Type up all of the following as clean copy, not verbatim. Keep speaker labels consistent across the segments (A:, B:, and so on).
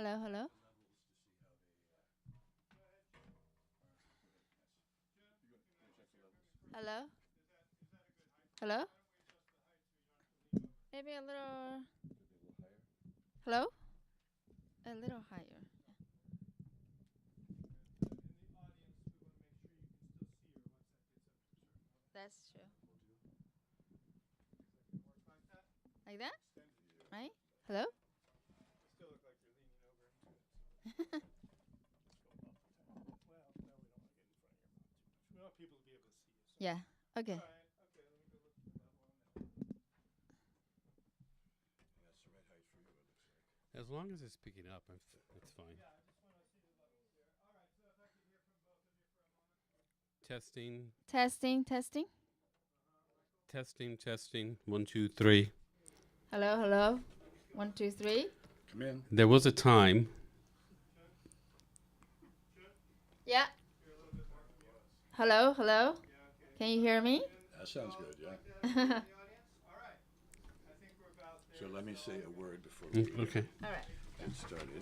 A: Hello, hello. Hello. Hello. Maybe a little. Hello. A little higher. That's true. Like that, right? Hello. Yeah. Okay.
B: As long as it's picking up, it's fine. Testing,
A: Testing, testing.
B: testing, testing. One, two, three.
A: Hello, hello. One, two, three.
C: Come in.
B: There was a time.
A: Yeah. Hello, hello. Can you hear me?
C: That sounds good, yeah. So let me say a word before we
B: Okay.
A: All right.
C: get started.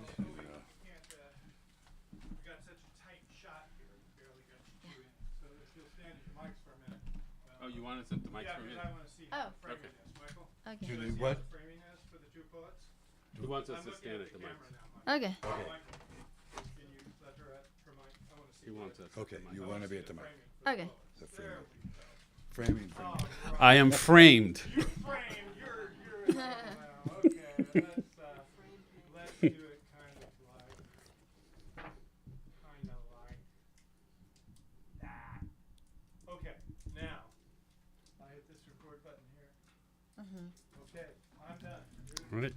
B: Oh, you want to set the mics for me?
A: Oh.
B: Okay.
A: Okay.
C: You need what?
B: He wants us to stand at the mics.
A: Okay.
C: Okay.
B: He wants us.
C: Okay,
B: at the
C: you
B: mic.
C: want to be at the mic.
A: Okay.
C: The framing. Framing.
B: I am framed.
D: Okay, let's do it kind of like that. Okay, now I hit this record button here.
A: Mm-hmm.
D: Okay, I'm done.
B: All right.
D: You're good.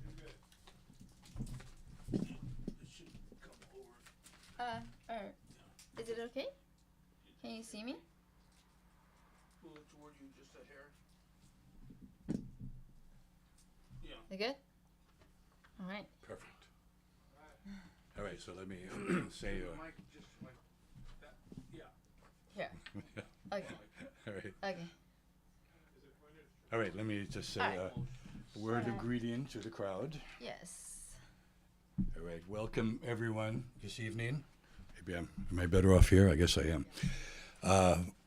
A: Is it okay? Can you see me?
C: Pull it toward you just a hair.
A: You good? All right.
C: Perfect. All right, so let me say.
D: Just like that. Yeah.
A: Here. Okay.
C: All right.
A: Okay.
C: All right. Let me just say
A: All right.
C: a word of greeting to the crowd.
A: Yes.
C: All right. Welcome everyone this evening. Maybe am I better off here? I guess I am.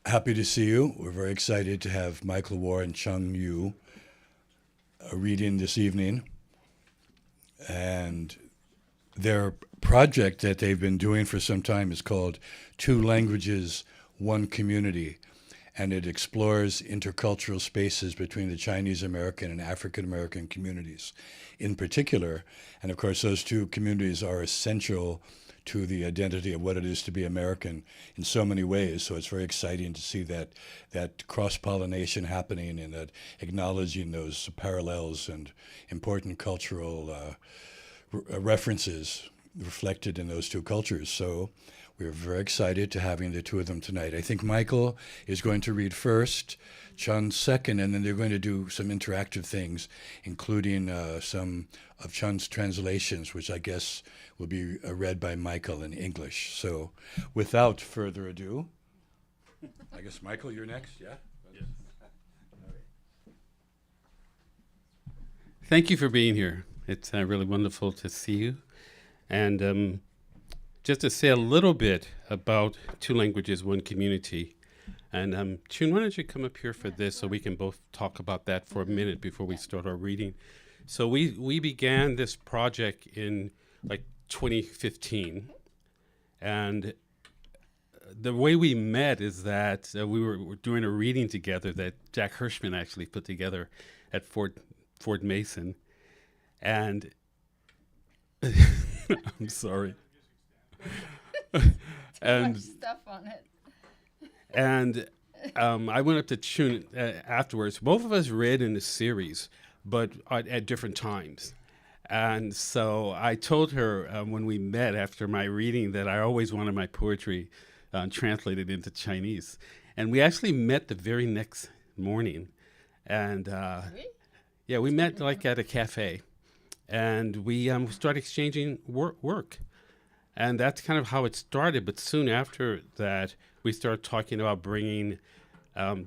C: Happy to see you. We're very excited to have Michael Warr and Chun Yu reading this evening. And their project that they've been doing for some time is called Two Languages, One Community. And it explores intercultural spaces between the Chinese American and African American communities in particular. And of course, those two communities are essential to the identity of what it is to be American in so many ways. So it's very exciting to see that cross-pollination happening and that acknowledging those parallels and important cultural references reflected in those two cultures. So we're very excited to having the two of them tonight. I think Michael is going to read first, Chun second, and then they're going to do some interactive things, including some of Chun's translations, which I guess will be read by Michael in English. So without further ado, I guess, Michael, you're next, yeah?
B: Yes. Thank you for being here. It's really wonderful to see you. And just to say a little bit about Two Languages, One Community. And Chun, why don't you come up here for this so we can both talk about that for a minute before we start our reading. So we began this project in like 2015. And the way we met is that we were doing a reading together that Jack Hirschman actually put together at Fort Mason. And I'm sorry.
A: And much stuff on it.
B: And I went up to Chun afterwards. Both of us read in the series, but at different times. And so I told her when we met after my reading that I always wanted my poetry translated into Chinese. And we actually met the very next morning. And
A: Really?
B: yeah, we met like at a cafe. And we started exchanging work. And that's kind of how it started. But soon after that, we started talking about bringing. Do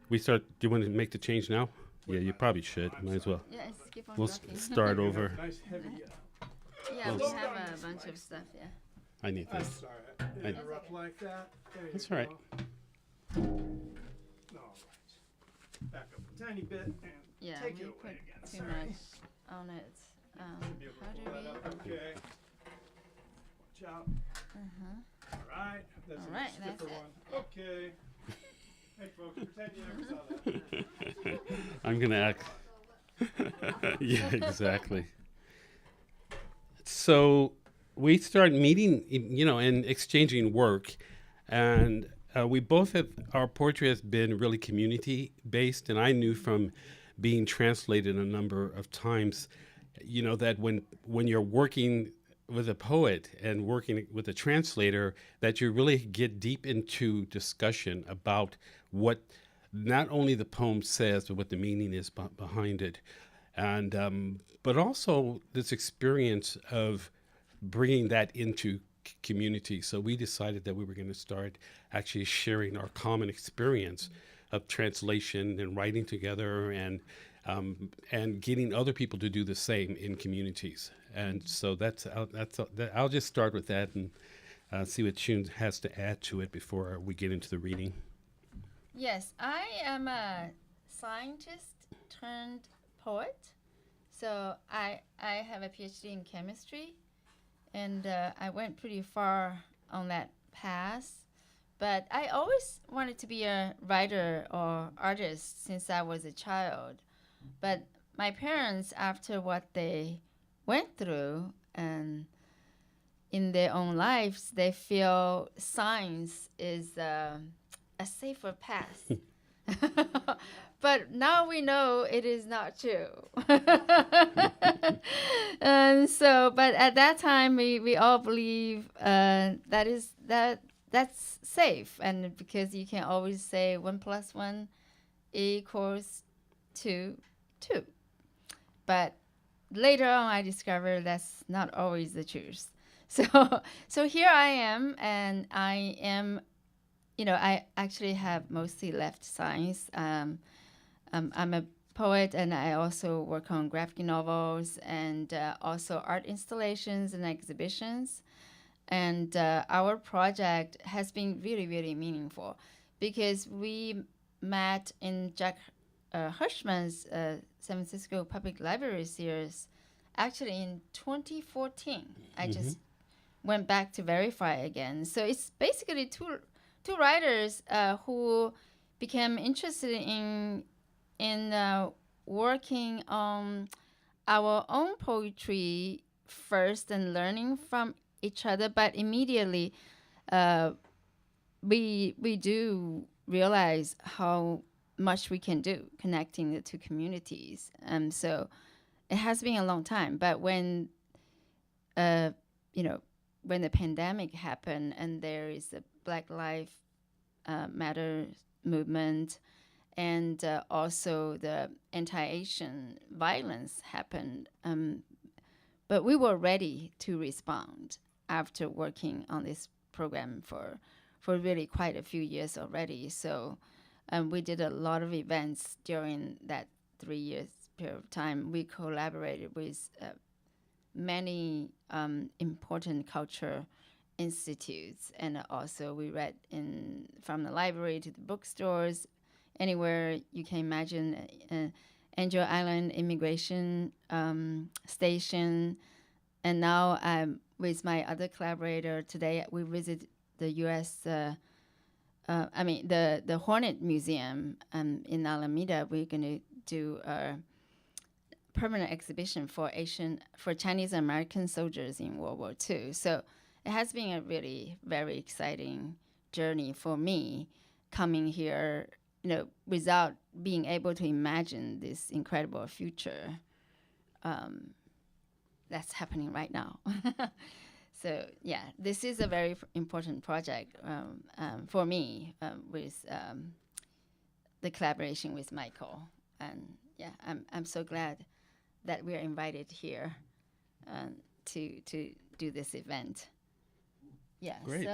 B: you want to make the change now? Yeah, you probably should. Might as well.
A: Yes, keep on
B: We'll
A: talking.
B: start over.
D: Nice heavy.
A: Yeah, we
B: Close.
A: have a bunch of stuff. Yeah.
B: I need
D: I'm
B: this.
D: sorry, I didn't interrupt like that. There you
B: That's all right.
D: go. All right. Back up a tiny bit and
A: Yeah,
D: take
A: we
D: it away
A: put
D: again.
A: too
D: Sorry.
A: much on it.
D: Be able to
A: How
D: pull
A: do
D: that
A: we?
D: up. Okay. Watch out. All right. That's
A: All
D: a
A: right,
D: stiffer
A: that's it.
D: one. Okay. Hey, folks, pretend you never saw that.
B: I'm going to act. Yeah, exactly. So we started meeting, and exchanging work. And we both have, our poetry has been really community based. And I knew from being translated a number of times, that when you're working with a poet and working with a translator, that you really get deep into discussion about what not only the poem says, but what the meaning is behind it. And but also this experience of bringing that into community. So we decided that we were going to start actually sharing our common experience of translation and writing together, and getting other people to do the same in communities. And so I'll just start with that and see what Chun has to add to it before we get into the reading.
A: Yes, I am a scientist turned poet. So I have a PhD in chemistry, and I went pretty far on that path. But I always wanted to be a writer or artist since I was a child. But my parents, after what they went through and in their own lives, they feel science is a safer path. But now we know it is not true. And so, but at that time, we all believe that's safe, and because you can always say 1 + 1 equals 2. But later on, I discovered that's not always the truth. So here I am, and I am, I actually have mostly left science. I'm a poet, and I also work on graphic novels and also art installations and exhibitions. And our project has been really, really meaningful because we met in Jack Hirschman's San Francisco Public Library series actually in 2014. I just went back to verify again. So it's basically two writers who became interested in working on our own poetry first and learning from each other, but immediately we do realize how much we can do connecting the two communities. So it has been a long time, but when when the pandemic happened and there is a Black Lives Matter movement, and also the anti-Asian violence happened, but we were ready to respond after working on this program for really quite a few years already. So we did a lot of events during that 3 years period of time. We collaborated with many important culture institutes, and also we read from the library to the bookstores, anywhere you can imagine. Angel Island Immigration Station, and now with my other collaborator today, we visit the U.S. the Hornet Museum in Alameda. We're going to do a permanent exhibition for Chinese American soldiers in World War II. So it has been a really very exciting journey for me coming here, without being able to imagine this incredible future that's happening right now. So yeah, this is a very important project for me with the collaboration with Michael. And yeah, I'm so glad that we're invited here to do this event. Yeah.
B: Great.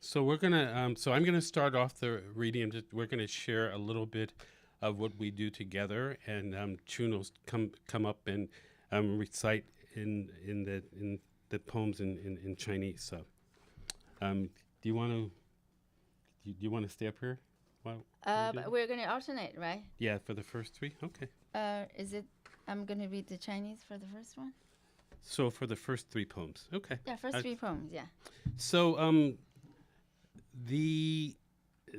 A: So
B: we're gonna. So I'm gonna start off the reading. We're gonna share a little bit of what we do together, and Chun will come up and recite in the poems in Chinese. So, do you want to stay up here? Well,
A: But we're going to alternate, right?
B: yeah, for the first three. Okay.
A: Is it? I'm going to read the Chinese for the first one.
B: So for the first three poems, okay.
A: Yeah, first three poems. Yeah.
B: So the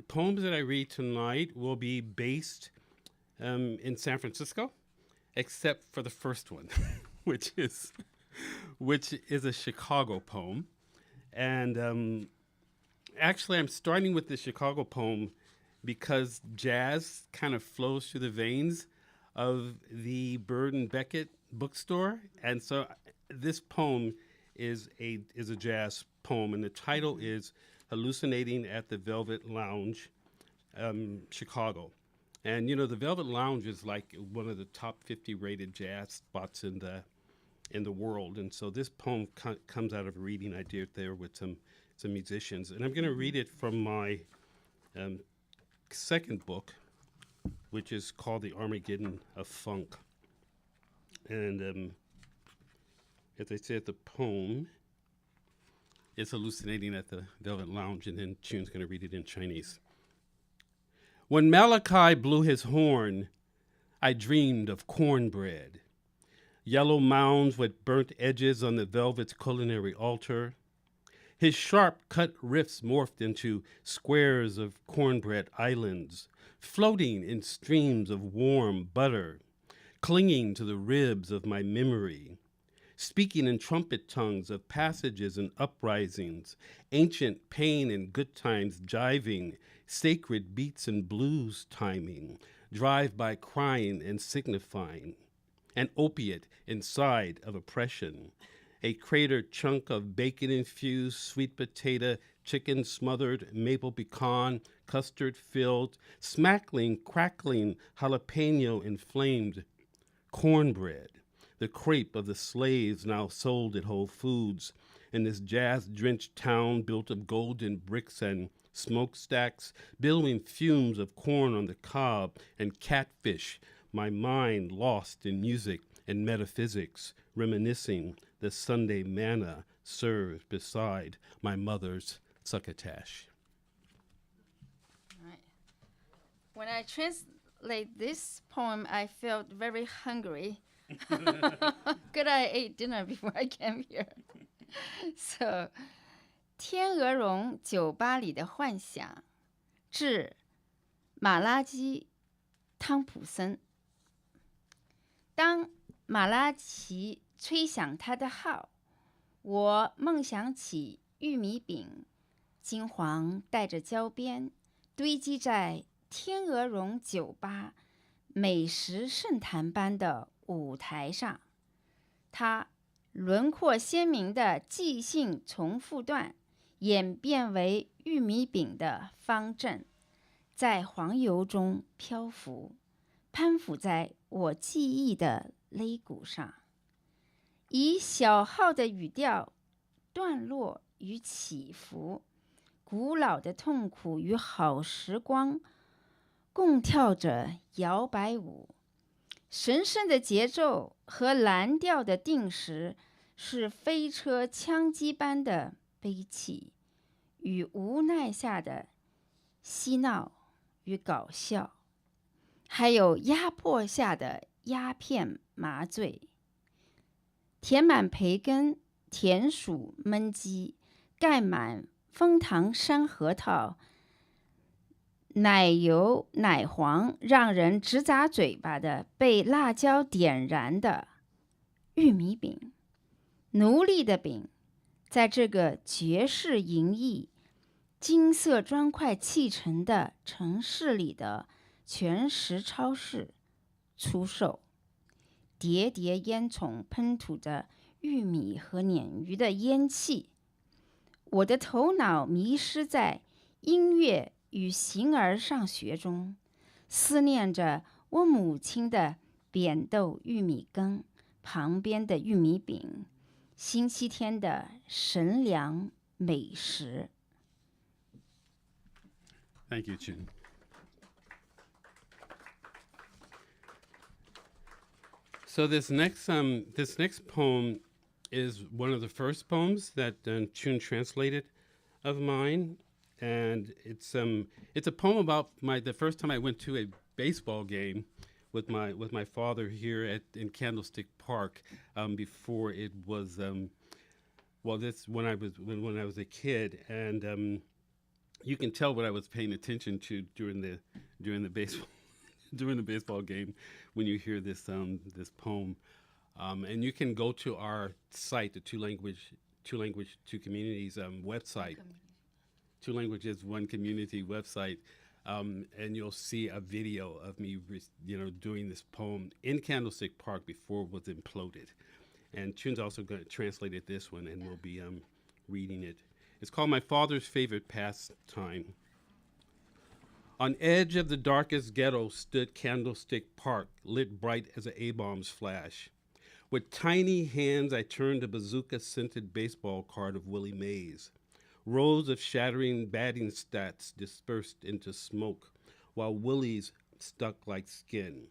B: poems that I read tonight will be based in San Francisco, except for the first one, which is a Chicago poem, and actually I'm starting with the Chicago poem because jazz kind of flows through the veins of the Bird and Beckett bookstore, and so this poem is a jazz poem, and the title is "Hallucinating at the Velvet Lounge, Chicago." And the Velvet Lounge is like one of the top 50 rated jazz spots in the world, and so this poem comes out of a reading I did there with some musicians, and I'm going to read it from my second book, which is called The Armageddon of Funk. And as I said, the poem is hallucinating at the Velvet Lounge, and then Chun's going to read it in Chinese. When Malachi blew his horn, I dreamed of cornbread, yellow mounds with burnt edges on the velvet's culinary altar. His sharp-cut riffs morphed into squares of cornbread islands, floating in streams of warm butter, clinging to the ribs of my memory, speaking in trumpet tongues of passages and uprisings, ancient pain and good times jiving, sacred beats and blues timing, drive-by crying and signifying, an opiate inside of oppression, a cratered chunk of bacon-infused sweet potato, chicken smothered, maple pecan, custard filled, smackling, crackling, jalapeno inflamed, cornbread, the crepe of the slaves now sold at Whole Foods, in this jazz-drenched town built of golden bricks and smokestacks, billowing fumes of corn on the cob and catfish, my mind lost in music and metaphysics, reminiscing the Sunday manna served beside my mother's succotash.
A: Right. When I translate this poem, I felt very hungry. Good, I ate dinner before I came here. So, 天鹅绒酒吧里的幻想，致马拉基汤普森。当马拉奇吹响他的号，我梦想起玉米饼，金黄带着焦边，堆积在天鹅绒酒吧美食圣坛般的舞台上。它轮廓鲜明的即兴重复段演变为玉米饼的方阵，在黄油中漂浮，攀附在我记忆的肋骨上，以小号的语调段落与起伏，古老的痛苦与好时光共跳着摇摆舞。神圣的节奏和蓝调的定时，是飞车枪击般的悲泣与无奈下的嬉闹与搞笑，还有压迫下的鸦片麻醉。填满培根、甜薯焖鸡，盖满枫糖山核桃，奶油奶黄让人直咂嘴巴的被辣椒点燃的玉米饼，奴隶的饼，在这个绝世淫逸、金色砖块砌成的城市里的全食超市出售。叠叠烟囱喷吐着玉米和鲶鱼的烟气，我的头脑迷失在音乐与形而上学中，思念着我母亲的扁豆玉米羹旁边的玉米饼，星期天的神粮美食。
B: Thank you, Chun. So this next poem is one of the first poems that Chun translated of mine, and it's a poem about the first time I went to a baseball game with my father here in Candlestick Park, before it was this when I was a kid, and you can tell what I was paying attention to during the baseball during the baseball game when you hear this poem. And you can go to our site, the Two Communities website, Two Languages, One Community website, and you'll see a video of me, doing this poem in Candlestick Park before it was imploded. And Chun's also going to translate this one, and we'll be reading it. It's called My Father's Favorite Pastime. On edge of the darkest ghetto stood Candlestick Park, lit bright as an A-bomb's flash. With tiny hands, I turned a bazooka-scented baseball card of Willie Mays. Rows of shattering batting stats dispersed into smoke, while Willie's stuck like skin.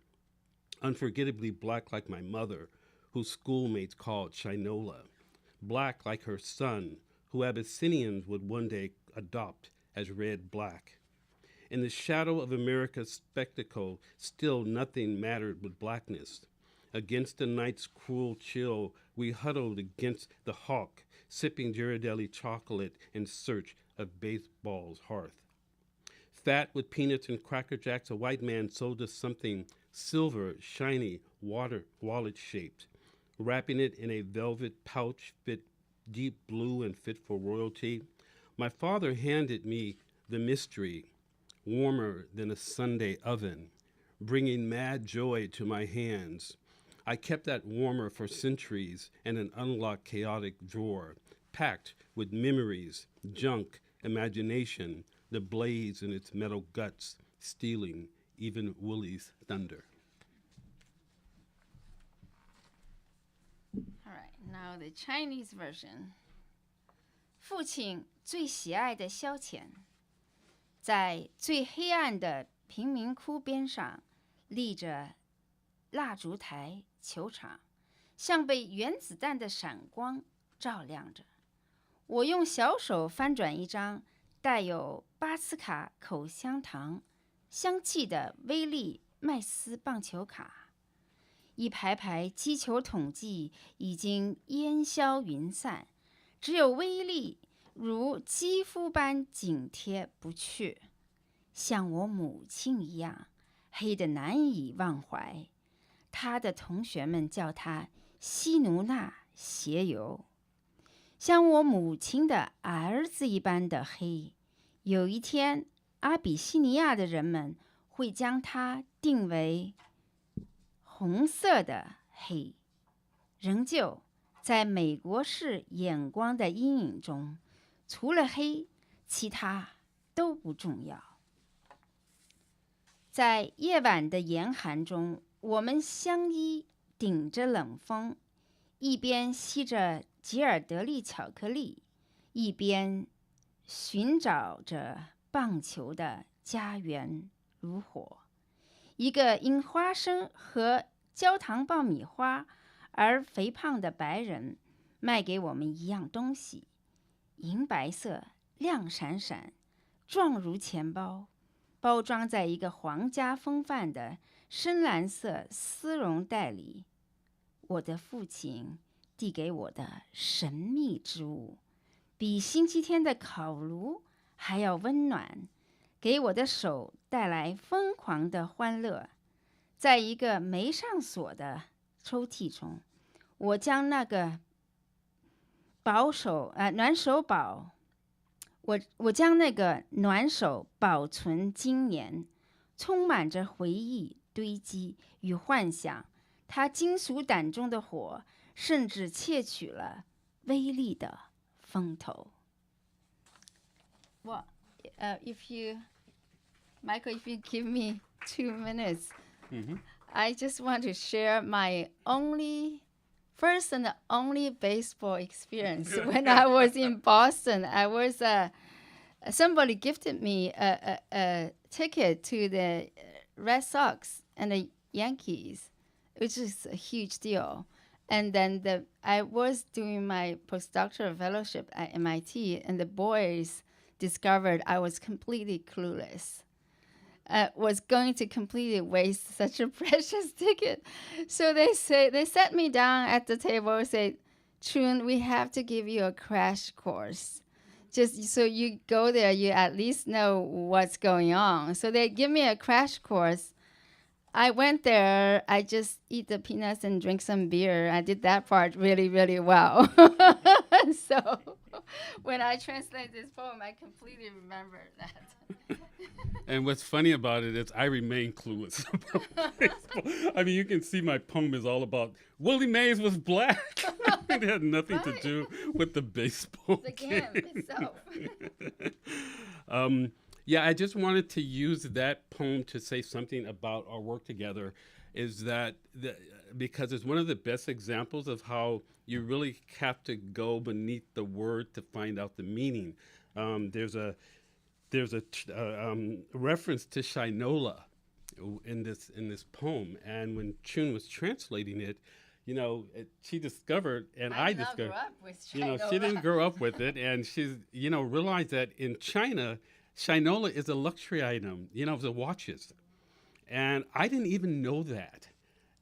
B: Unforgettably black like my mother, whose schoolmates called Shinola. Black like her son, who Abyssinians would one day adopt as red-black. In the shadow of America's spectacle, still nothing mattered but blackness. Against the night's cruel chill, we huddled against the hawk, sipping Ghirardelli chocolate in search of baseball's hearth. Fat with peanuts and Cracker Jacks, a white man sold us something silver, shiny, wallet-shaped, wrapping it in a velvet pouch fit deep blue and fit for royalty. My father handed me the mystery, warmer than a Sunday oven, bringing mad joy to my hands. I kept that warmer for centuries in an unlocked chaotic drawer, packed with memories, junk, imagination, the blaze in its metal guts, stealing even Willie's thunder.
A: All right, now the Chinese version. 父亲最喜爱的消遣，在最黑暗的贫民窟边上立着蜡烛台球场，像被原子弹的闪光照亮着。我用小手翻转一张带有巴斯卡口香糖香气的威力麦斯棒球卡，一排排击球统计已经烟消云散，只有威力如肌肤般紧贴不去，像我母亲一样黑得难以忘怀。他的同学们叫他西努纳斜油，像我母亲的儿子一般的黑。有一天，阿比西尼亚的人们会将它定为红色的黑。仍旧在美国式眼光的阴影中，除了黑，其他都不重要。在夜晚的严寒中，我们相依顶着冷风，一边吸着吉尔德利巧克力，一边寻找着棒球的家园如火。一个因花生和焦糖爆米花而肥胖的白人卖给我们一样东西，银白色，亮闪闪，状如钱包，包装在一个皇家风范的深蓝色丝绒袋里。我的父亲递给我的神秘之物，比星期天的烤炉还要温暖，给我的手带来疯狂的欢乐。在一个没上锁的抽屉中，我将那个暖手宝，我将那个暖手保存今年，充满着回忆堆积与幻想。它金属胆中的火，甚至窃取了威力的风头。Well, Michael, if you give me 2 minutes, I just want to share my first and only baseball experience. When I was in Boston, somebody gifted me a ticket to the Red Sox and the Yankees, which is a huge deal. And then I was doing my postdoctoral fellowship at MIT, and the boys discovered I was completely clueless. Was going to completely waste such a precious ticket. So they sat me down at the table and said, Chun, we have to give you a crash course. Just so you go there, you at least know what's going on. So they give me a crash course. I went there. I just eat the peanuts and drink some beer. I did that part really, really well. So when I translate this poem, I completely remember that.
B: And what's funny about it is I remain clueless about baseball. I mean, you can see my poem is all about Willie Mays was black. It had nothing to do with the baseball
A: The game itself.
B: Yeah, I just wanted to use that poem to say something about our work together, is that because it's one of the best examples of how you really have to go beneath the word to find out the meaning. There's a reference to Shinola in this poem, and when Chun was translating it, she discovered, and I
A: did not
B: discovered,
A: grow up with
B: she
A: Shinola.
B: didn't grow up with it, and she's, realized that in China, Shinola is a luxury item, the watches. And I didn't even know that.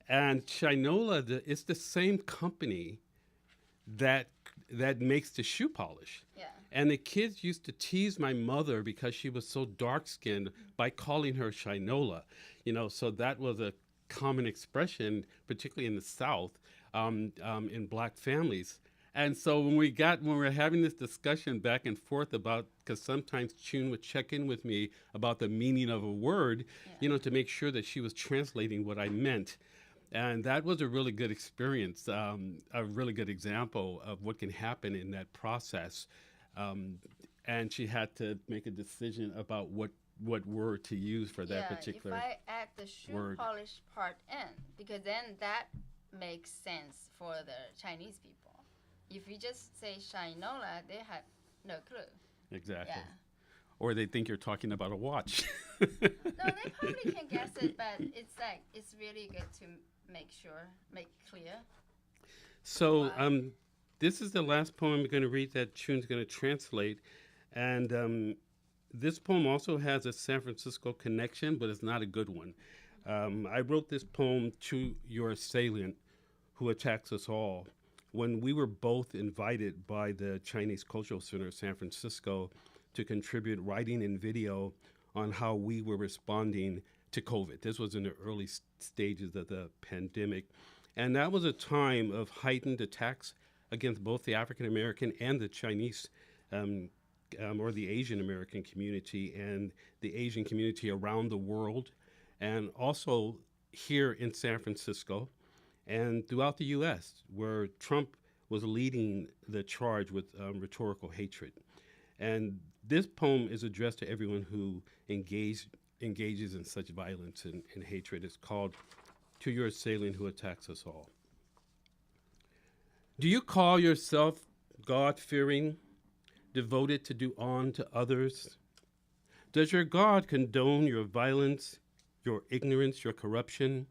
B: And Shinola is the same company that makes the shoe polish.
A: Yeah.
B: And the kids used to tease my mother because she was so dark-skinned by calling her Shinola. So that was a common expression, particularly in the South, in black families. And so when we were having this discussion back and forth about, because sometimes Chun would check in with me about the meaning of a word, to make sure that she was translating what I meant. And that was a really good experience, a really good example of what can happen in that process. And she had to make a decision about what word to use for that particular
A: if I add the shoe
B: word.
A: polish part in, because then that makes sense for the Chinese people. If you just say Shinola, they had no clue.
B: Exactly.
A: Yeah.
B: Or they think you're talking about a watch.
A: No, they probably can guess it, but it's really good to make clear.
B: So this is the last poem I'm going to read that Chun's going to translate. And this poem also has a San Francisco connection, but it's not a good one. I wrote this poem to your assailant who attacks us all when we were both invited by the Chinese Cultural Center of San Francisco to contribute writing and video on how we were responding to COVID. This was in the early stages of the pandemic. And that was a time of heightened attacks against both the African American and the Chinese or the Asian American community and the Asian community around the world, and also here in San Francisco and throughout the U.S., where Trump was leading the charge with rhetorical hatred. And this poem is addressed to everyone who engages in such violence and hatred. It's called To Your Assailant Who Attacks Us All. Do you call yourself God-fearing, devoted to do on to others? Does your God condone your violence, your ignorance, your corruption?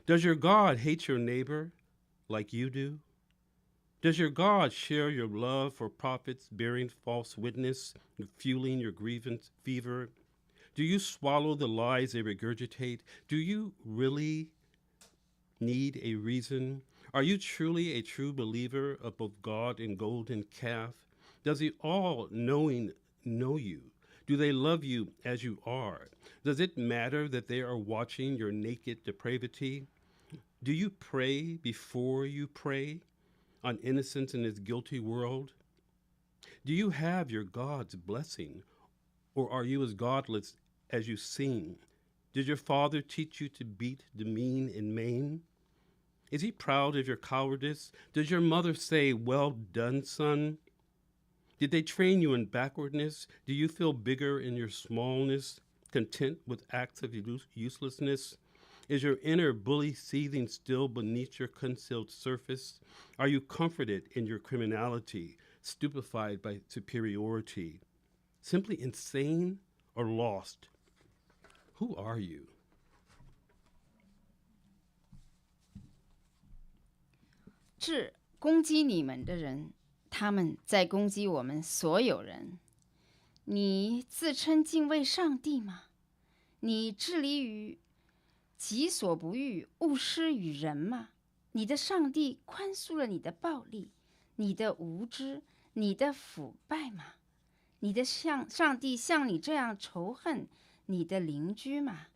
B: Does your God hate your neighbor like you do? Does your God share your love for prophets bearing false witness, fueling your grievance fever? Do you swallow the lies they regurgitate? Do you really need a reason? Are you truly a true believer of both God and golden calf? Does the all-knowing know you? Do they love you as you are? Does it matter that they are watching your naked depravity? Do you pray before you pray on innocence in this guilty world? Do you have your God's blessing, or are you as godless as you seem? Did your father teach you to beat the mean and maim? Is he proud of your cowardice? Does your mother say, "Well done, son"? Did they train you in backwardness? Do you feel bigger in your smallness, content with acts of uselessness? Is your inner bully seething still beneath your concealed surface? Are you comforted in your criminality, stupefied by superiority? Simply insane or lost? Who are you?
A: 致攻击你们的人，他们在攻击我们所有人。你自称敬畏上帝吗？你致力于己所不欲，勿施于人吗？你的上帝宽恕了你的暴力，你的无知，你的腐败吗？你的上帝像你这样仇恨你的邻居吗？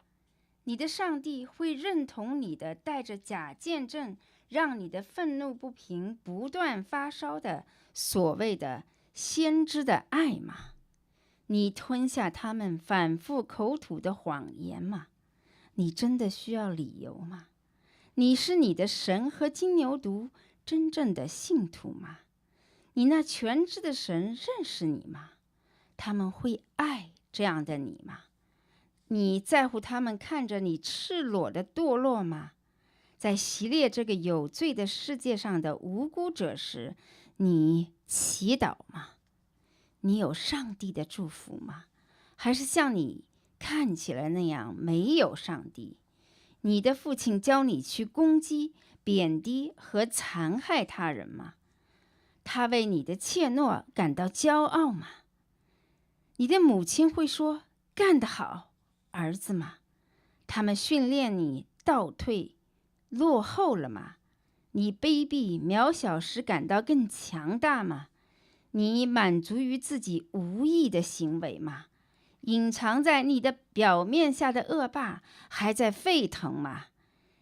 A: 你的上帝会认同你的带着假见证，让你的愤怒不平不断发烧的所谓的先知的爱吗？你吞下他们反复口吐的谎言吗？你真的需要理由吗？你是你的神和金牛犊真正的信徒吗？你那全知的神认识你吗？他们会爱这样的你吗？你在乎他们看着你赤裸的堕落吗？在袭猎这个有罪的世界上的无辜者时，你祈祷吗？你有上帝的祝福吗？还是像你看起来那样没有上帝？你的父亲教你去攻击、贬低和残害他人吗？他为你的怯懦感到骄傲吗？你的母亲会说干得好，儿子吗？他们训练你倒退、落后了吗？你卑鄙渺小时感到更强大吗？你满足于自己无意的行为吗？隐藏在你的表面下的恶霸还在沸腾吗？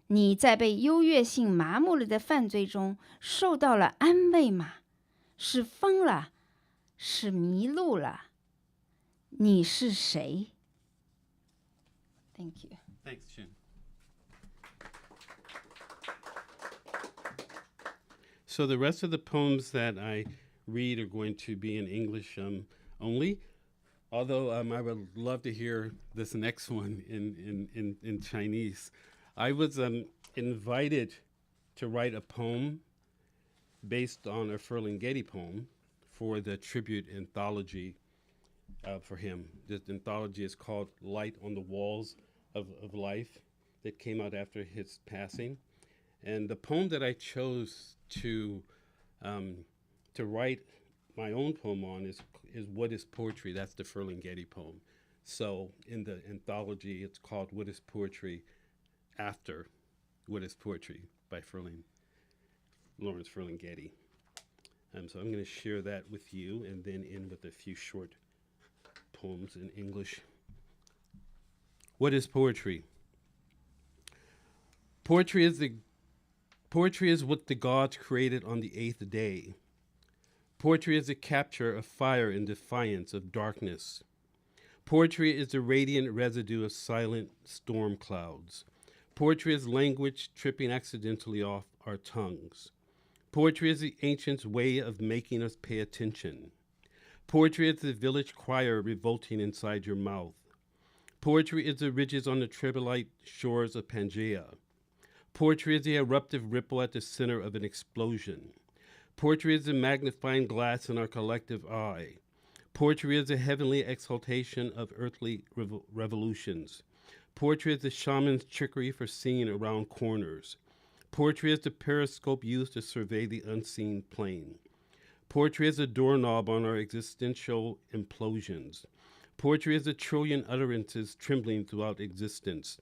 A: 你在被优越性麻木了的犯罪中受到了安慰吗？是疯了？是迷路了？你是谁？ Thank you.
B: Thanks, Chun. So the rest of the poems that I read are going to be in English only, although I would love to hear this next one in Chinese. I was invited to write a poem based on a Ferlinghetti poem for the tribute anthology for him. This anthology is called Light on the Walls of Life, that came out after his passing. And the poem that I chose to write my own poem on is What is Poetry? That's the Ferlinghetti poem. So in the anthology, it's called What is Poetry after What is Poetry by Lawrence Ferlinghetti. So I'm going to share that with you and then end with a few short poems in English. What is poetry? Poetry is what the gods created on the 8th day. Poetry is the capture of fire in defiance of darkness. Poetry is the radiant residue of silent storm clouds. Poetry is language tripping accidentally off our tongues. Poetry is the ancients' way of making us pay attention. Poetry is the village choir revolting inside your mouth. Poetry is the ridges on the Trebilite shores of Pangaea. Poetry is the eruptive ripple at the center of an explosion. Poetry is the magnifying glass in our collective eye. Poetry is the heavenly exaltation of earthly revolutions. Poetry is the shaman's trickery for seeing around corners. Poetry is the periscope used to survey the unseen plane. Poetry is a doorknob on our existential implosions. Poetry is a trillion utterances trembling throughout existence.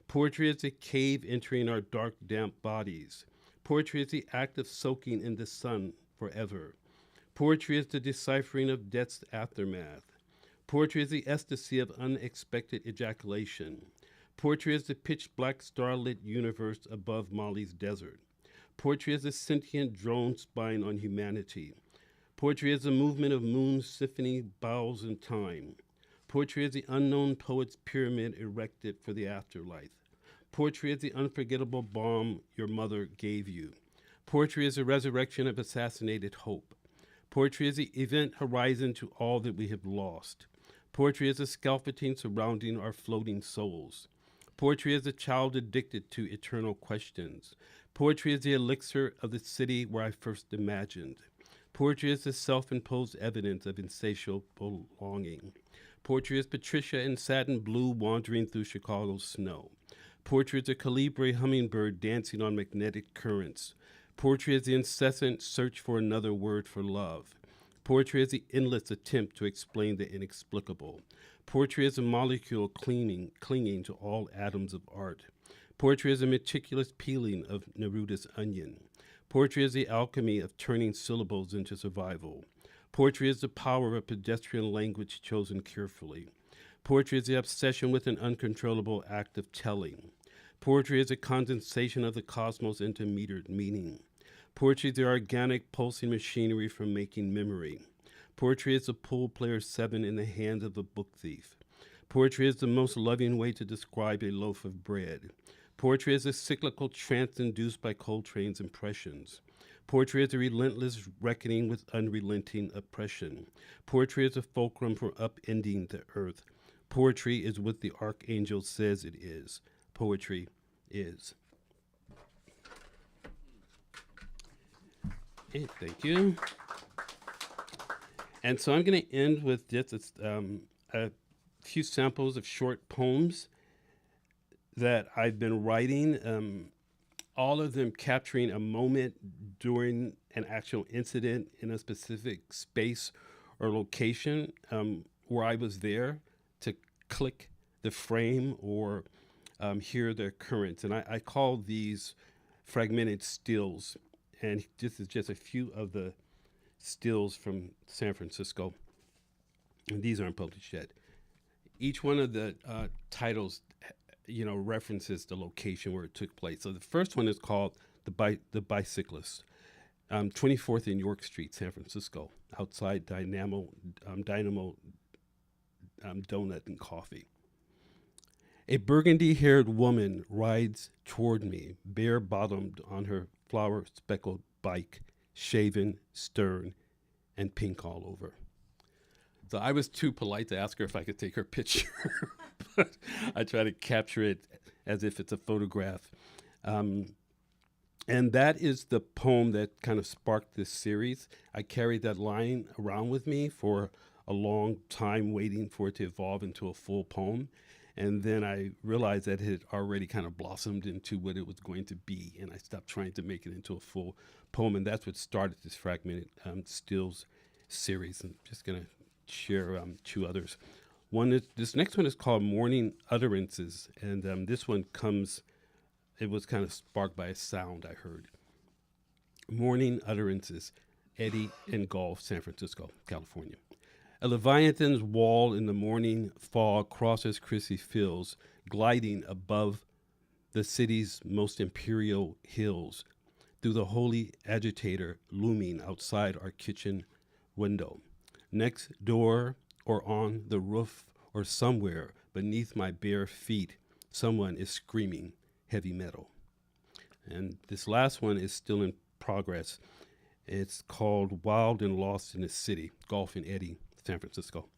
B: Poetry is a cave entering our dark, damp bodies. Poetry is the act of soaking in the sun forever. Poetry is the deciphering of death's aftermath. Poetry is the ecstasy of unexpected ejaculation. Poetry is the pitch-black starlit universe above Mali's desert. Poetry is a sentient drone spying on humanity. Poetry is the movement of moon's symphony bows in time. Poetry is the unknown poet's pyramid erected for the afterlife. Poetry is the unforgettable balm your mother gave you. Poetry is the resurrection of assassinated hope. Poetry is the event horizon to all that we have lost. Poetry is the scaffolding surrounding our floating souls. Poetry is the child addicted to eternal questions. Poetry is the elixir of the city where I first imagined. Poetry is the self-imposed evidence of insatiable longing. Poetry is Patricia in satin blue wandering through Chicago's snow. Poetry is a colibri hummingbird dancing on magnetic currents. Poetry is the incessant search for another word for love. Poetry is the endless attempt to explain the inexplicable. Poetry is a molecule clinging to all atoms of art. Poetry is a meticulous peeling of Neruda's onion. Poetry is the alchemy of turning syllables into survival. Poetry is the power of a pedestrian language chosen carefully. Poetry is the obsession with an uncontrollable act of telling. Poetry is a condensation of the cosmos into metered meaning. Poetry is the organic pulsing machinery for making memory. Poetry is the pool player 7 in the hands of a book thief. Poetry is the most loving way to describe a loaf of bread. Poetry is a cyclical trance induced by Coltrane's impressions. Poetry is a relentless reckoning with unrelenting oppression. Poetry is a fulcrum for upending the earth. Poetry is what the archangel says it is. Poetry is. Okay, thank you. And so I'm going to end with just a few samples of short poems that I've been writing, all of them capturing a moment during an actual incident in a specific space or location where I was there to click the frame or hear the currents. And I call these fragmented stills. And this is just a few of the stills from San Francisco. And these aren't published yet. Each one of the titles, references the location where it took place. So the first one is called The Bicyclist, 24th and York Street, San Francisco, outside Dynamo Donut and Coffee. A burgundy-haired woman rides toward me, bare-bottomed on her flower-speckled bike, shaven, stern, and pink all over. So I was too polite to ask her if I could take her picture, but I try to capture it as if it's a photograph. And that is the poem that kind of sparked this series. I carried that line around with me for a long time, waiting for it to evolve into a full poem. And then I realized that it had already kind of blossomed into what it was going to be, and I stopped trying to make it into a full poem, and that's what started this fragmented stills series. I'm just going to share two others. This next one is called Morning Utterances, and this one it was kind of sparked by a sound I heard. Morning Utterances, Eddie and Gulf, San Francisco, California. A leviathan's wall in the morning fog crosses Chrissy Fields, gliding above the city's most imperial hills, through the holy agitator looming outside our kitchen window. Next door or on the roof or somewhere beneath my bare feet, someone is screaming heavy metal. And this last one is still in progress. It's called Wild and Lost in the City, Gulf and Eddie, San Francisco.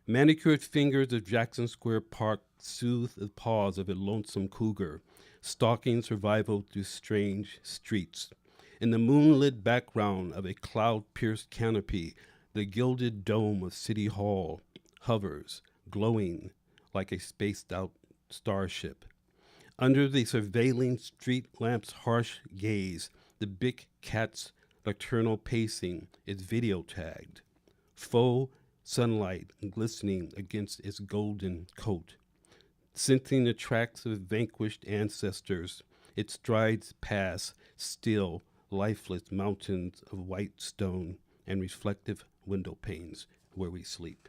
B: Manicured fingers of Jackson Square Park soothe the paws of a lonesome cougar, stalking survival through strange streets. In the moonlit background of a cloud-pierced canopy, the gilded dome of City Hall hovers, glowing like a spaced-out starship. Under the surveilling street lamp's harsh gaze, the big cat's nocturnal pacing is video-tagged. Faux sunlight glistening against its golden coat. Scenting the tracks of vanquished ancestors, it strides past still, lifeless mountains of white stone and reflective window panes where we sleep.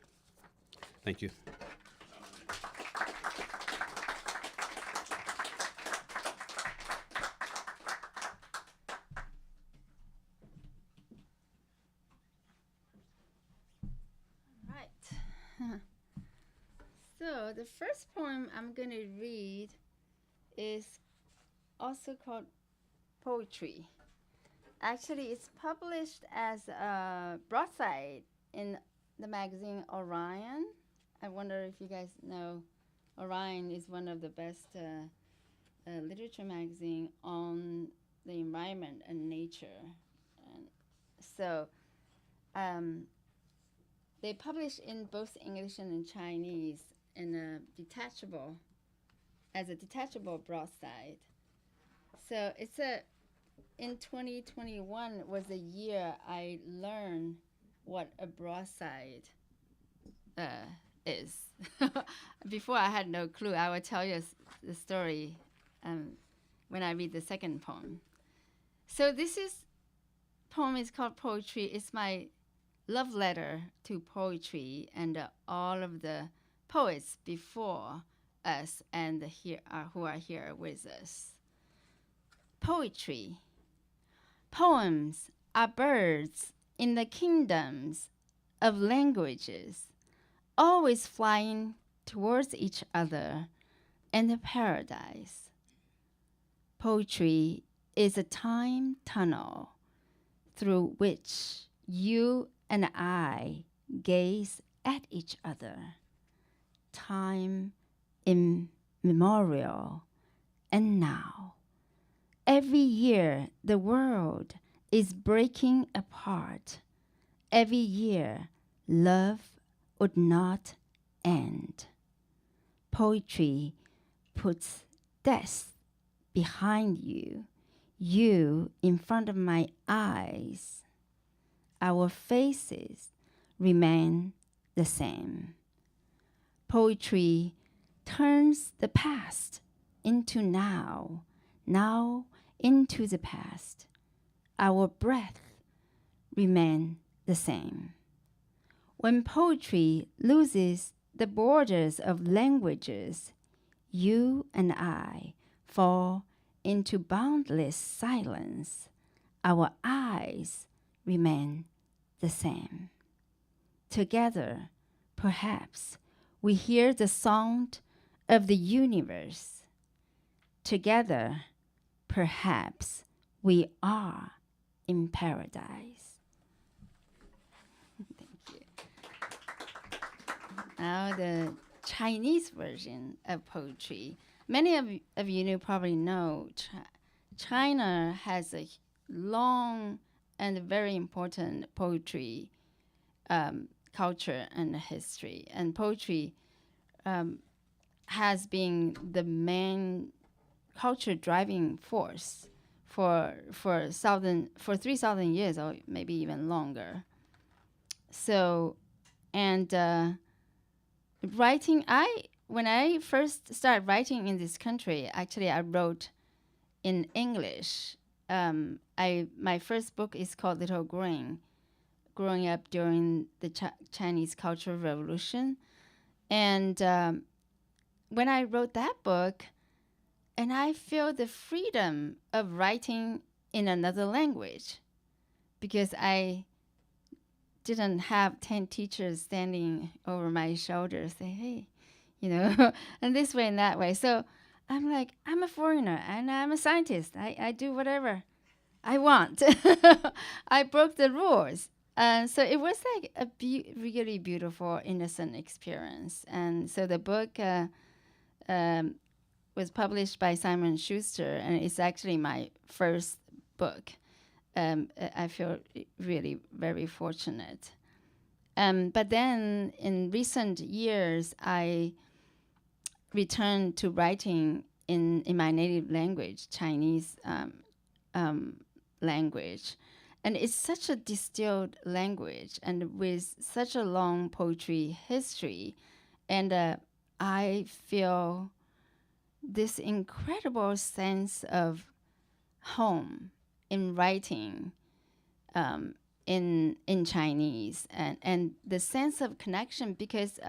B: Thank you.
A: So the first poem I'm going to read is also called Poetry. Actually, it's published as a broadside in the magazine Orion. I wonder if you guys know Orion is one of the best literature magazine on the environment and nature. And so they publish in both English and in Chinese as a detachable broadside. So it's a in 2021 was the year I learned what a broadside is. Before I had no clue. I will tell you the story when I read the second poem. So poem is called Poetry. It's my love letter to poetry and all of the poets before us and who are here with us. Poetry. Poems are birds in the kingdoms of languages, always flying towards each other and the paradise. Poetry is a time tunnel through which you and I gaze at each other, time immemorial and now. Every year the world is breaking apart. Every year love would not end. Poetry puts death behind you, you in front of my eyes. Our faces remain the same. Poetry turns the past into now, now into the past. Our breath remain the same. When poetry loses the borders of languages, you and I fall into boundless silence. Our eyes remain the same. Together, perhaps, we hear the sound of the universe. Together, perhaps, we are in paradise. Thank you. Now the Chinese version of poetry. Many of you probably know China has a long and very important poetry culture and history. And poetry has been the main culture driving force for 3,000 years or maybe even longer. So, and writing, when I first started writing in this country, actually I wrote in English. My first book is called Little Green, growing up during the Chinese Cultural Revolution. And when I wrote that book, and I feel the freedom of writing in another language because I didn't have 10 teachers standing over my shoulder saying, hey, and this way and that way. So I'm like, I'm a foreigner and I'm a scientist. I do whatever I want. I broke the rules. So it was like a really beautiful, innocent experience. And so the book was published by Simon Schuster, and it's actually my first book. I feel really very fortunate. But then in recent years, I returned to writing in my native language, Chinese language. And it's such a distilled language and with such a long poetry history. And I feel this incredible sense of home in writing in Chinese and the sense of connection because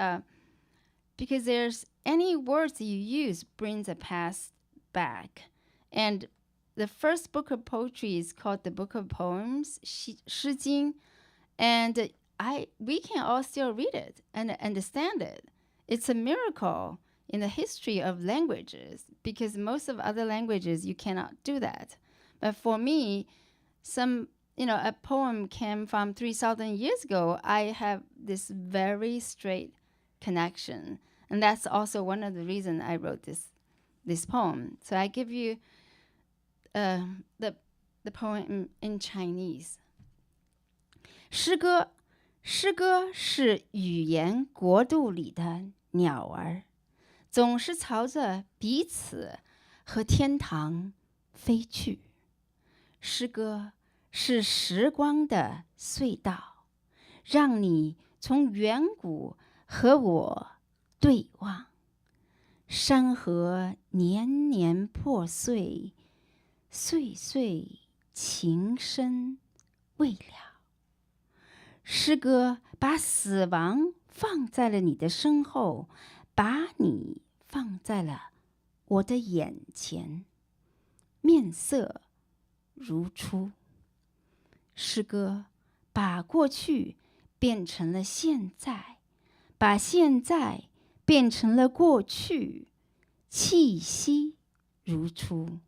A: there's any words you use brings the past back. And the first book of poetry is called the Book of Poems, Shi Jing, and we can all still read it and understand it. It's a miracle in the history of languages because most of other languages you cannot do that. But for me, a poem came from 3,000 years ago. I have this very straight connection, and that's also one of the reasons I wrote this poem. So I give you the poem in Chinese. 诗歌是语言国度里的鸟儿，总是朝着彼此和天堂飞去。
E: 诗歌是时光的隧道，让你从远古和我对望。山河年年破碎，岁岁情深未了。诗歌把死亡放在了你的身后，把你放在了我的眼前，面色如初。诗歌把过去变成了现在，把现在变成了过去，气息如初。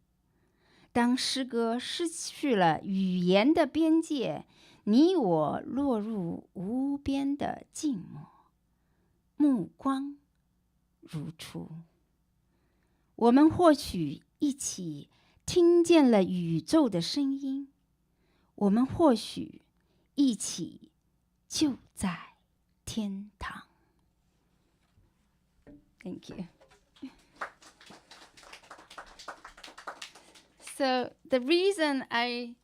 E: 当诗歌失去了语言的边界，你我落入无边的静默，目光如初。我们或许一起听见了宇宙的声音，我们或许一起就在天堂。Thank you.
A: So the reason I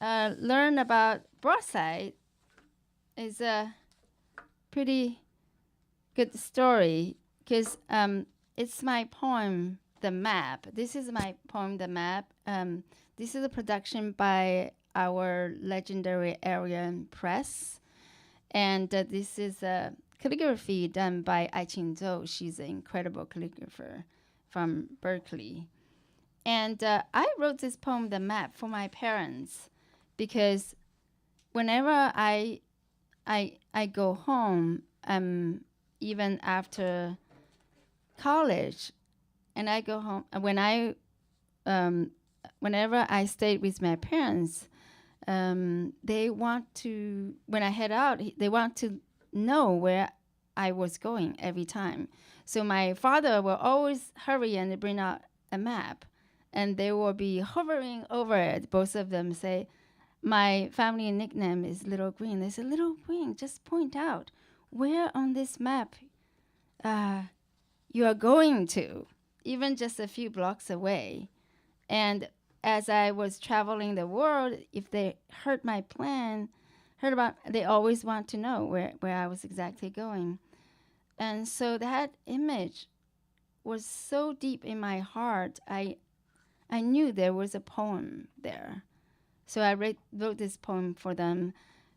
A: learned about broadside is a pretty good story because it's my poem, The Map. This is my poem, The Map. This is a production by our legendary Aryan Press. And this is a calligraphy done by Ai-Ching Zhou. She's an incredible calligrapher from Berkeley. And I wrote this poem, The Map, for my parents because whenever I go home, even after college, and I go home whenever I stayed with my parents, they want to, when I head out, they want to know where I was going every time. So my father will always hurry and bring out a map, and they will be hovering over it. Both of them say, my family nickname is Little Green. They say, Little Green, just point out where on this map you are going to, even just a few blocks away. And as I was traveling the world, if they heard my plan, they always want to know where I was exactly going. And so that image was so deep in my heart, I knew there was a poem there. So I wrote this poem for them.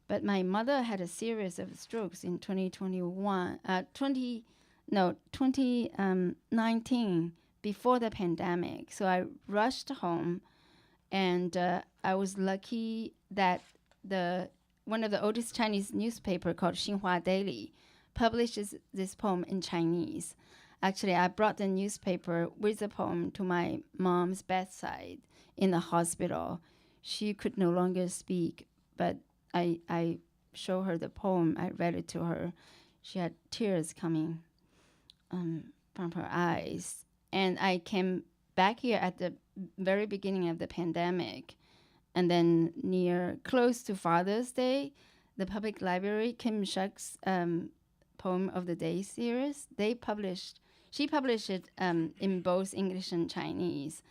A: But my mother had a series of strokes in 2019, before the pandemic. So I rushed home, and I was lucky that one of the oldest Chinese newspaper called Xinhua Daily publishes this poem in Chinese. Actually, I brought the newspaper with the poem to my mom's bedside in the hospital. She could no longer speak, but I showed her the poem. I read it to her. She had tears coming from her eyes. And I came back here at the very beginning of the pandemic. And then close to Father's Day, the public library, Kim Shuk's Poem of the Day series, she published it in both English and Chinese.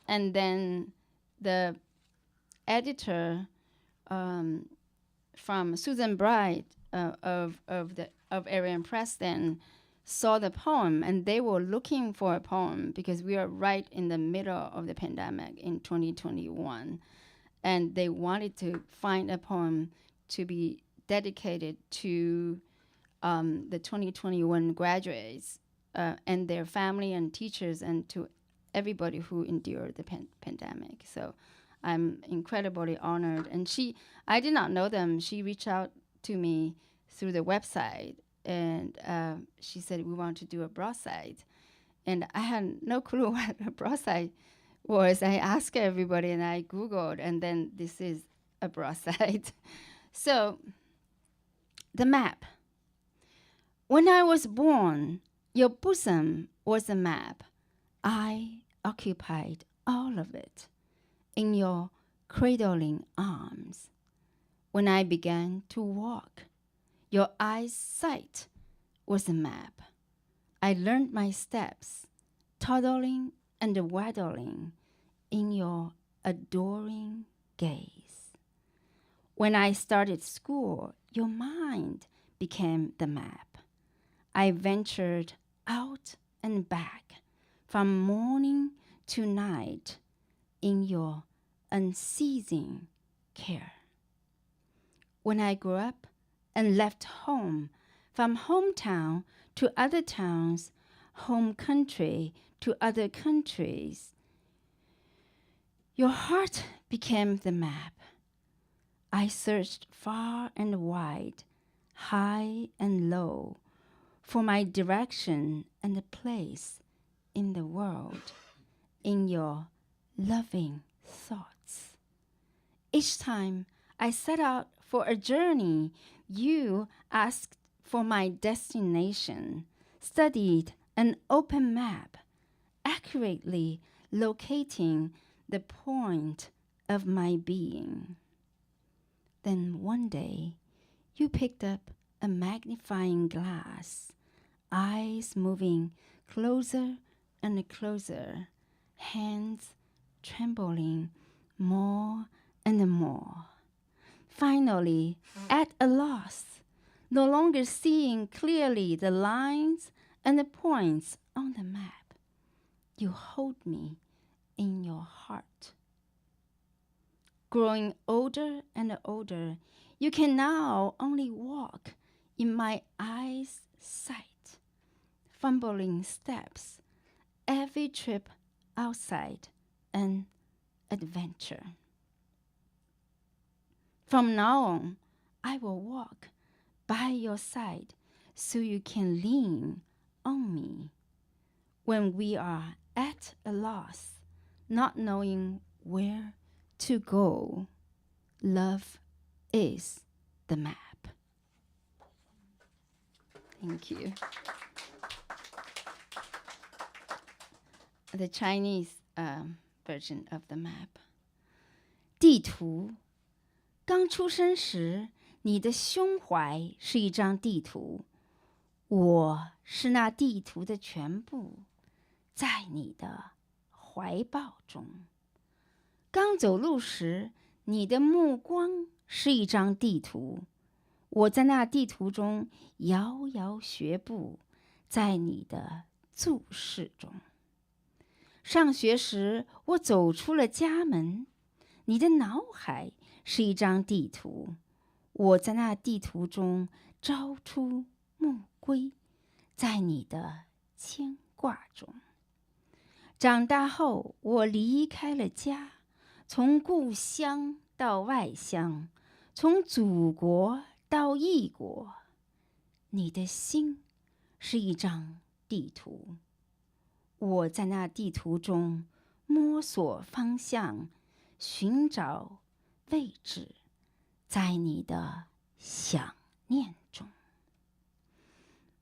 A: And then the editor from Susan Bright of Aryan Press then saw the poem, and they were looking for a poem because we are right in the middle of the pandemic in 2021. And they wanted to find a poem to be dedicated to the 2021 graduates and their family and teachers, and to everybody who endured the pandemic. So I'm incredibly honored. And I did not know them. She reached out to me through the website, and she said, we want to do a broadside. And I had no clue what a broadside was. I asked everybody, and I Googled, and then this is a broadside. So, the map. When I was born, your bosom was a map. I occupied all of it in your cradling arms. When I began to walk, your eyesight was a map. I learned my steps, toddling and waddling in your
E: adoring gaze. When I started school, your mind became the map. I ventured out and back from morning to night in your unceasing care. When I grew up and left home, from hometown to other towns, home country to other countries, your heart became the map. I searched far and wide, high and low, for my direction and a place in the world, in your loving thoughts. Each time I set out for a journey, you asked for my destination, studied an open map, accurately locating the point of my being. Then one day, you picked up a magnifying glass, eyes moving closer and closer, hands trembling more and more. Finally, at a loss, no longer seeing clearly the lines and the points on the map, you hold me in your heart. Growing older and older, you can now only walk in my eyes' sight, fumbling steps, every trip outside an adventure. From now on, I will walk by your side so you can lean on me. When we are at a loss, not knowing where to go, love is the map. Thank you. The Chinese version of the map. 地图，刚出生时，你的胸怀是一张地图，我是那地图的全部，在你的怀抱中。刚走路时，你的目光是一张地图，我在那地图中摇摇学步，在你的注视中。上学时，我走出了家门，你的脑海是一张地图，我在那地图中朝出暮归，在你的牵挂中。长大后，我离开了家，从故乡到外乡，从祖国到异国。你的心是一张地图，我在那地图中摸索方向，寻找位置，在你的想念中。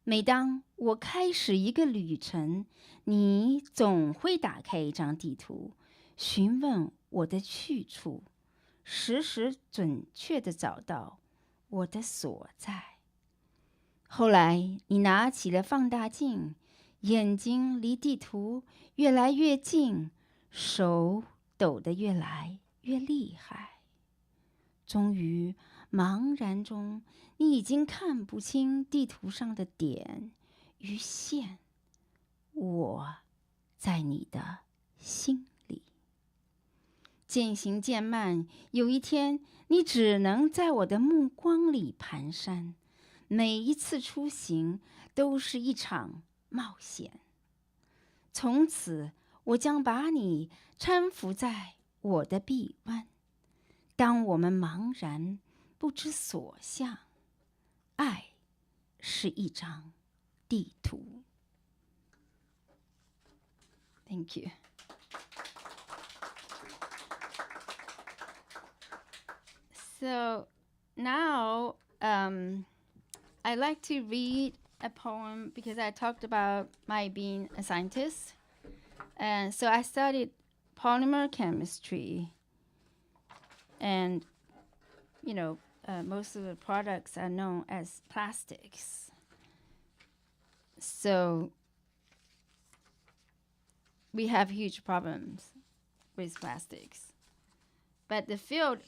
E: 每当我开始一个旅程，你总会打开一张地图，询问我的去处，时时准确地找到我的所在。后来，你拿起了放大镜，眼睛离地图越来越近，手抖得越来越厉害。终于，茫然中，你已经看不清地图上的点与线。我在你的心里。渐行渐慢，有一天，你只能在我的目光里蹒跚。每一次出行都是一场冒险。从此，我将把你搀扶在我的臂弯。当我们茫然不知所向，爱是一张地图。Thank you. So now I like to read a poem because I talked about my being a scientist. And so I studied polymer chemistry. And, you know, most of the products are known as plastics. So we have huge problems with plastics.
A: But the field,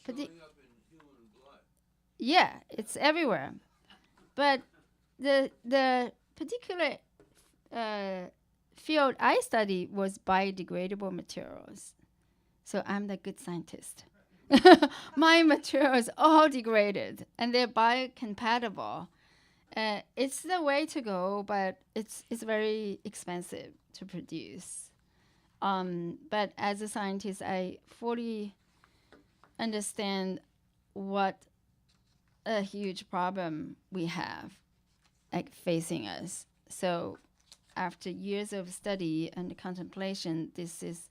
A: yeah, it's everywhere. But the particular field I studied was biodegradable materials. So I'm the good scientist. My materials all degraded and they're biocompatible. It's the way to go, but it's very expensive to produce. But as a scientist, I fully understand what a huge problem we have, like facing us. So after years of study and contemplation, this is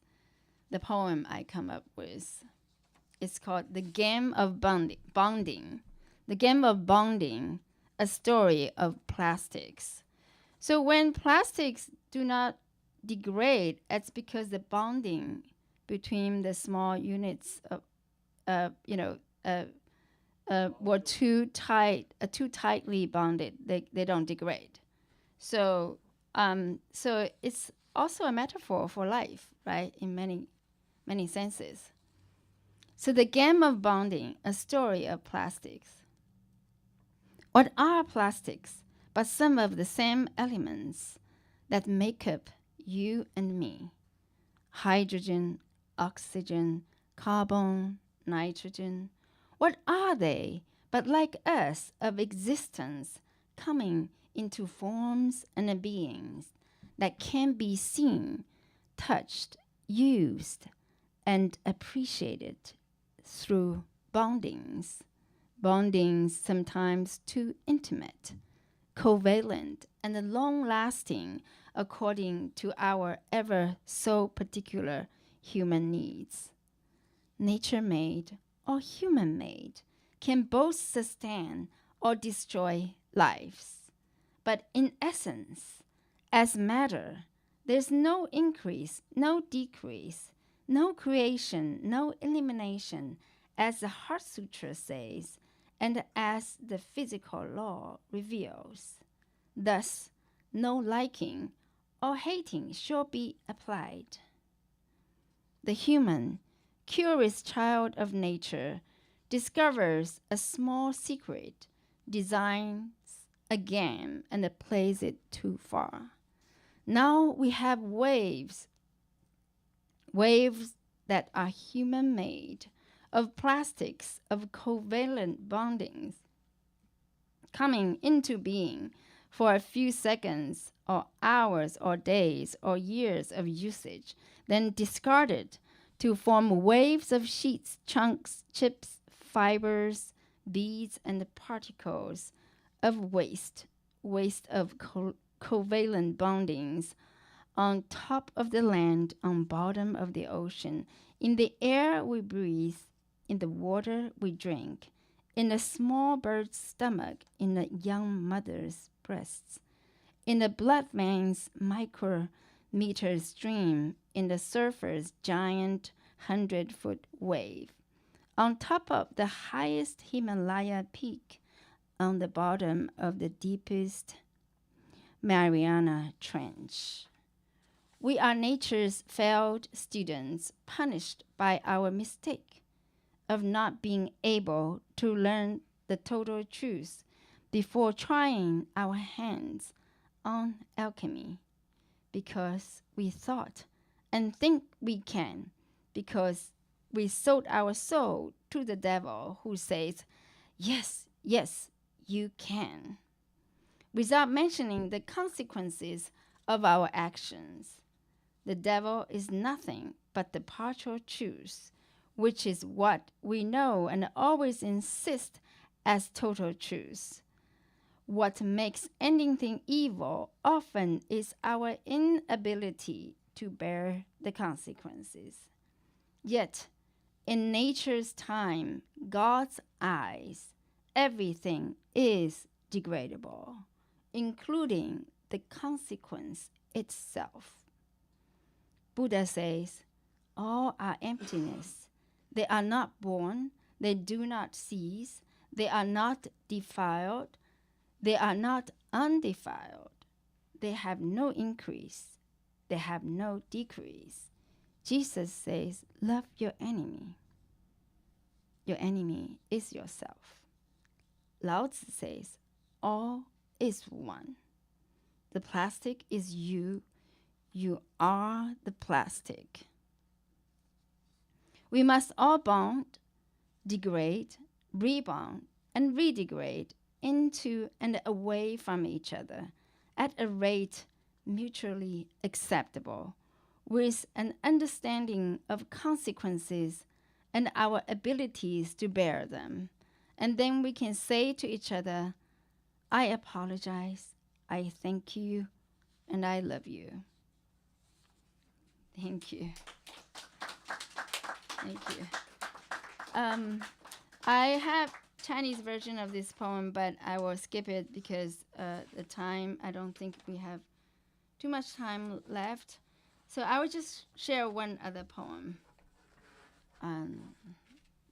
A: the poem I come up with. It's called The Game of Bonding. The Game of Bonding, a story of plastics. So when plastics do not degrade, it's because the bonding between the small units were too tightly bonded. They don't degrade. So it's also a metaphor for life, right? In many senses. So the game of bonding, a story of plastics. What are plastics but some of the same elements that make up you and me? Hydrogen, oxygen, carbon, nitrogen. What are they but like us of existence coming into forms and beings that can be seen, touched, used, and appreciated through bondings sometimes too intimate, covalent, and long-lasting according to our ever so particular human needs. Nature-made or human-made can both sustain or destroy lives. But in essence, as matter, there's no increase, no decrease, no creation, no elimination, as the Heart Sutra says, and as the physical law reveals. Thus, no liking or hating shall be applied. The human, curious child of nature, discovers a small secret, designs a game, and plays it too far. Now we have waves that are human-made, of plastics, of covalent bondings, coming into being for a few seconds or hours or days or years of usage, then discarded to form waves of sheets, chunks, chips, fibers, beads, and particles of waste of covalent bondings on top of the land, on bottom of the ocean, in the air we breathe, in the water we drink, in a small bird's stomach, in a young mother's breasts, in the blood vein's micrometer stream, in the surfer's giant 100-foot wave, on top of the highest Himalaya peak, on the bottom of the deepest Mariana Trench. We are nature's failed students, punished by our mistake of not being able to learn the total truth before trying our hands on alchemy, because we thought and think we can, because we sold our soul to the devil who says, yes, yes, you can, without mentioning the consequences of our actions. The devil is nothing but the partial truth, which is what we know and always insist as total truth. What makes anything evil often is our inability to bear the consequences. Yet, in nature's time, God's eyes, everything is degradable, including the consequence itself. Buddha says, all are emptiness. They are not born, they do not cease, they are not defiled, they are not undefiled. They have no increase, they have no decrease. Jesus says, love your enemy.
E: your enemy is yourself. Lao Tzu says, all is one. The plastic is you. You are the plastic. We must all bond, degrade, rebound, and redegrade into and away from each other at a rate mutually acceptable, with an understanding of consequences and our abilities to bear them. And then we can say to each other, I apologize, I thank you, and I love you. Thank you. Thank you. I have Chinese version of this poem, but I will skip it because the time, I don't think we have too much time left. So I will just share one other poem.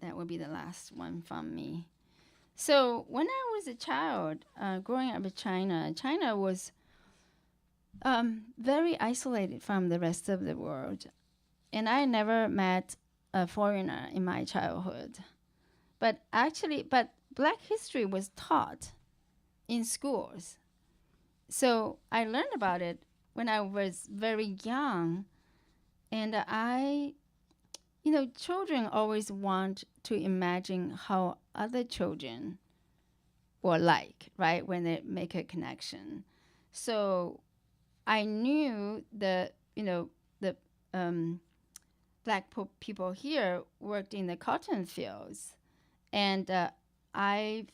E: That will be the last one from me. So when I was a child, growing up in China, China was very isolated from the rest of the world. And I never met a foreigner in my childhood. But Black history was taught in schools. So I learned about it when I was very young. And children always want to imagine how other children were like, right, when they make a connection. So I knew the Black people here worked in the cotton fields. And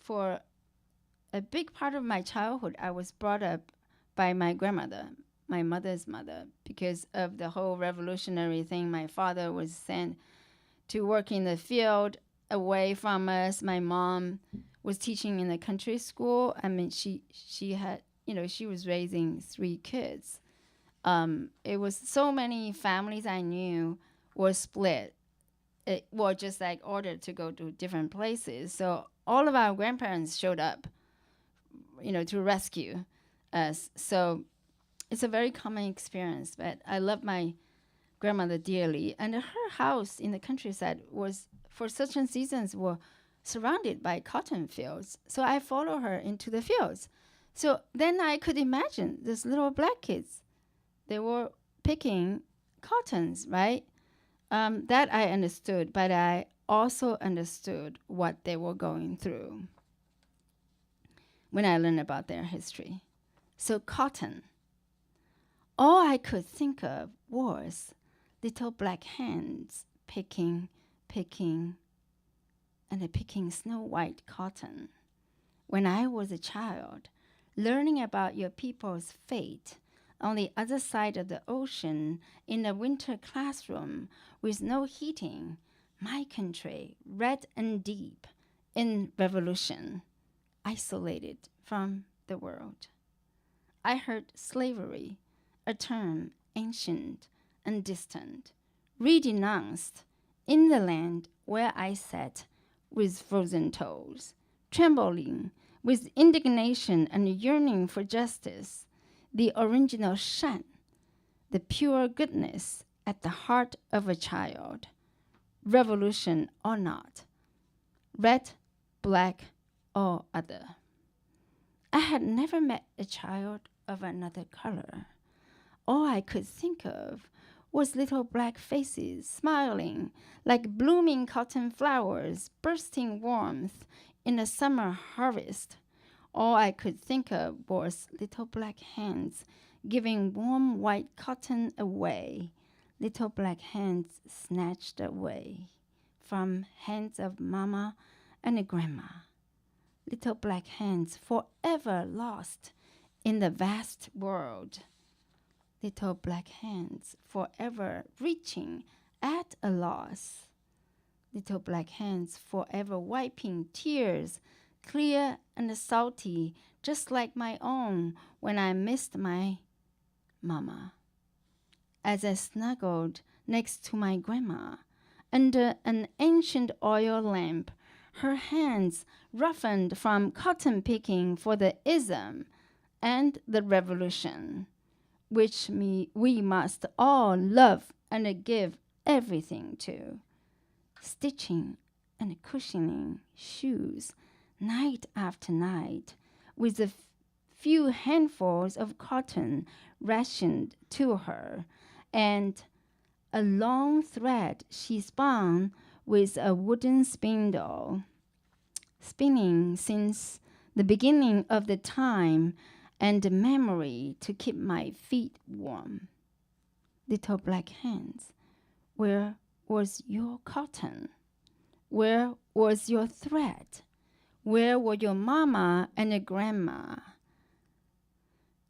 E: for a big part of my childhood, I was brought up by my grandmother, my mother's mother, because of the whole revolutionary thing. My father was sent to work in the field away from us. My mom was teaching in a country school. I mean, she had, she was raising 3 kids. It was so many families I knew were split. Were just like ordered to go to different places. So all of our grandparents showed up, to rescue us. So it's a very common experience, but I love my grandmother dearly. And her house in the countryside was, for certain seasons, were surrounded by cotton fields. So I followed her into the fields. So then I could imagine these little Black kids. They were picking cottons, right? That I understood, but I also understood what they were going through when I learned about their history. So cotton. All I could think of was little Black hands picking, and picking snow white cotton. When I was a child, learning about your people's fate on the other side of the ocean in a winter classroom with no heating, my country, red and deep in revolution, isolated from the world. I heard slavery, a term ancient and distant, re-denounced in the land where I sat with frozen toes, trembling with indignation and yearning for justice, the original shan, the pure goodness at the heart of a child, revolution or not, red, Black, or other. I had never met a child of another color. All I could think of was little Black faces smiling like blooming cotton flowers, bursting warmth in a summer harvest. All I could think of was little Black hands giving warm white cotton away, little Black hands snatched away from hands of mama and grandma, little Black hands forever lost in the vast world, little Black hands forever reaching at a loss, little Black hands forever wiping tears clear and salty, just like my own when I missed my mama. As I snuggled next to my grandma under an ancient oil lamp, her hands roughened from cotton picking for the ism and the revolution, which we must all love and give everything to, stitching and cushioning shoes night after night with a few handfuls of cotton rationed to her and a long thread she spun with a wooden spindle, spinning since the beginning of the time and the memory to keep my feet warm. Little black hands, where was your cotton? Where was your thread? Where were your mama and your grandma?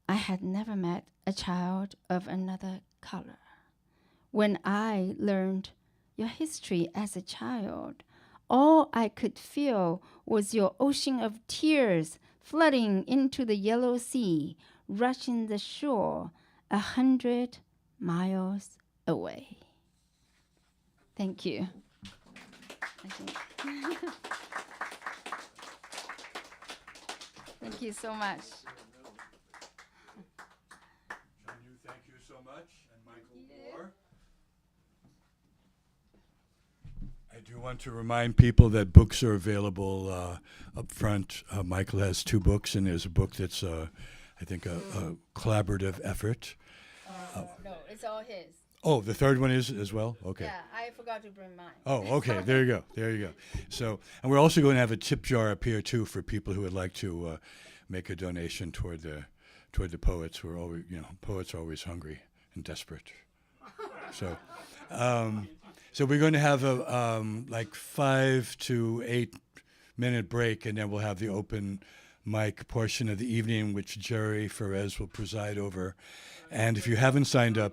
E: I had never met a child of another color. When I learned your history as a child, all I could feel was your ocean of tears flooding into the yellow sea, rushing the shore 100 miles away. Thank you. Thank you so much.
C: Chun Yu, thank you so much. And Michael Warr. I do want to remind people that books are available up front. Michael has 2 books, and there's a book that's, I think, a collaborative effort.
A: No, it's all his.
C: Oh, the third one is as well? Okay.
A: Yeah, I forgot to bring mine.
C: Oh, okay. There you go. There you go. So, and we're also going to have a tip jar up here too for people who would like to make a donation toward the poets. We're always, poets are always hungry and desperate. So, so we're going to have a like 5 to 8 minute break, and then we'll have the open mic portion of the evening, which Jerry Ferez will preside over. And if you haven't signed up,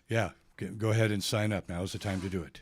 C: yeah. Go ahead and sign up. Now is the time to do it.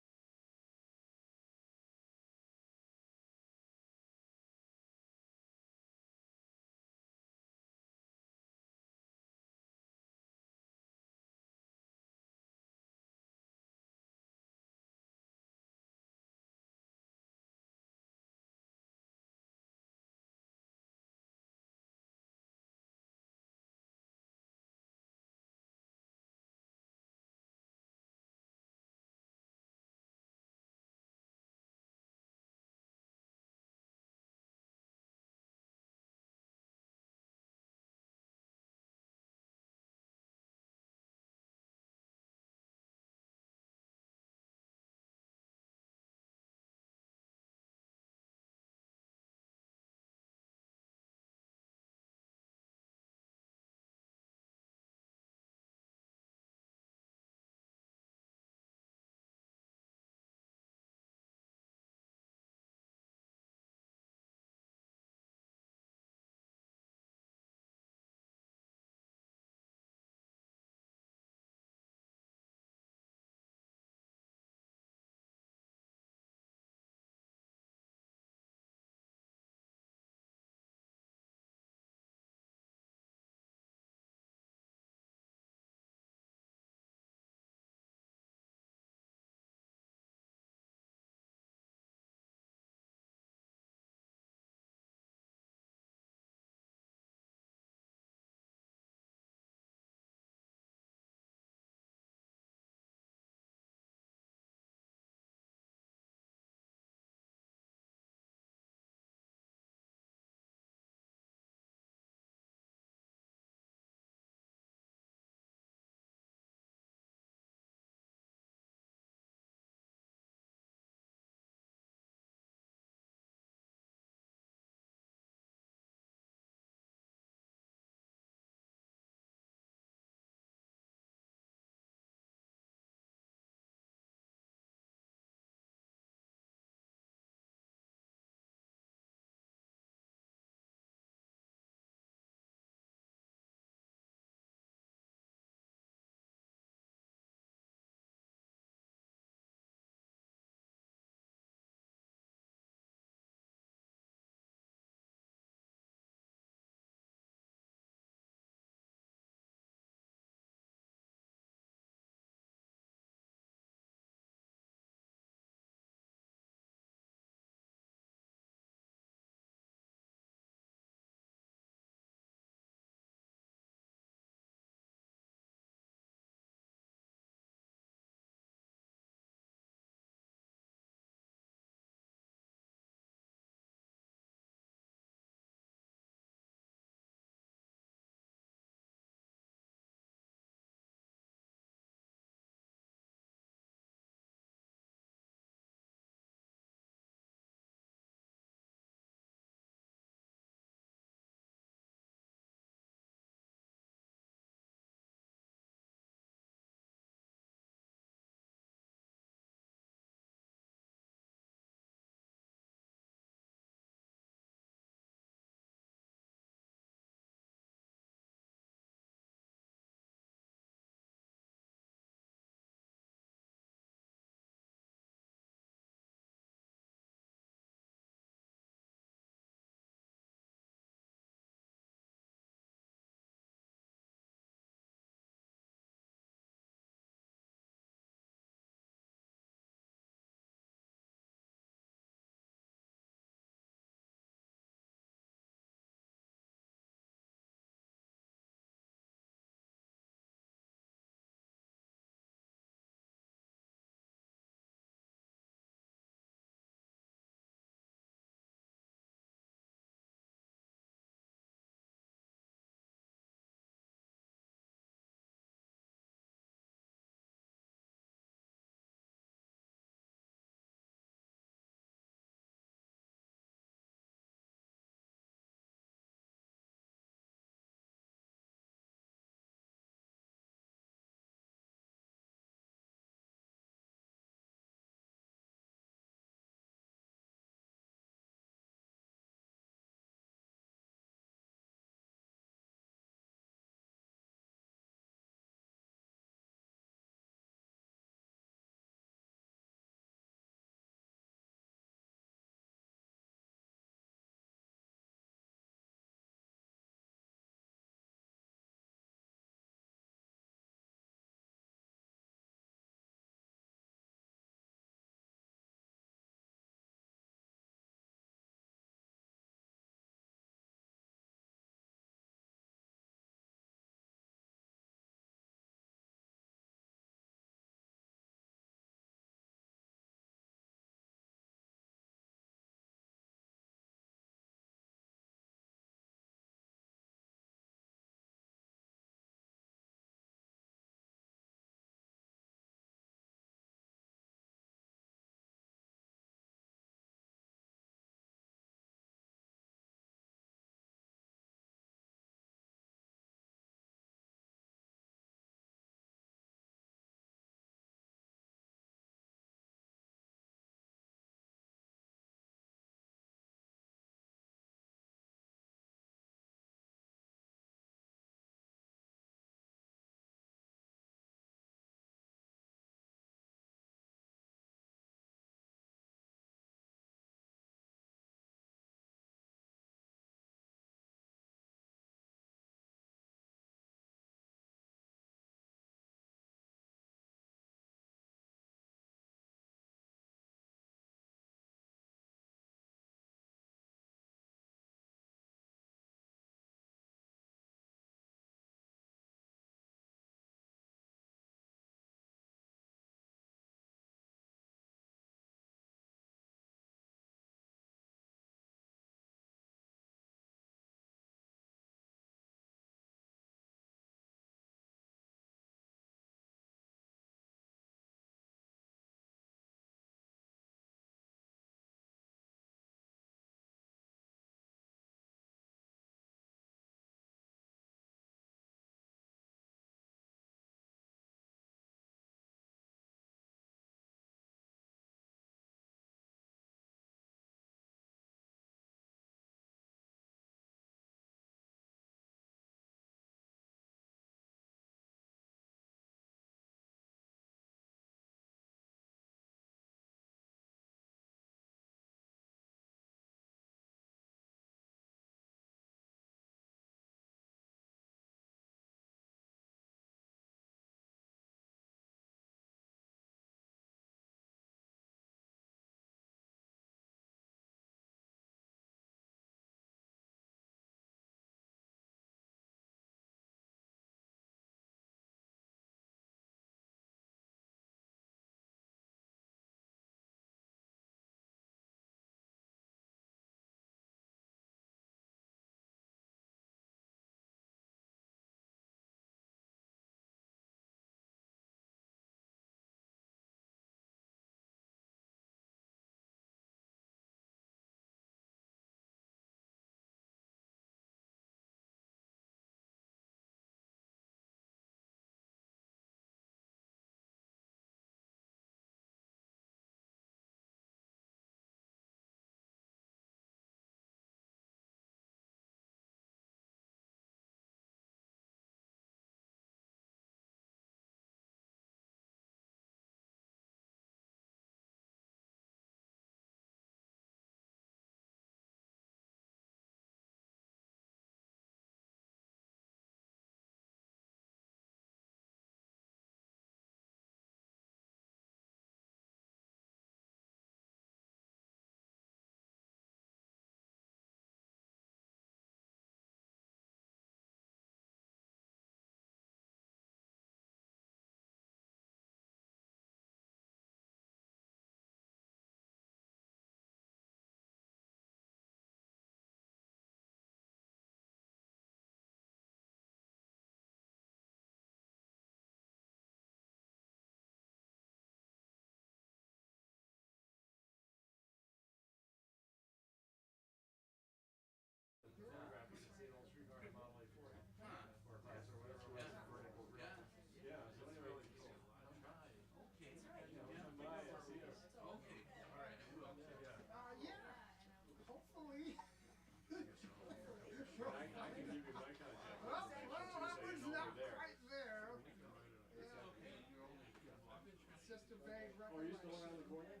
D: just a vague recollection. I'm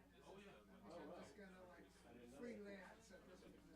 D: just gonna like freelance at this point.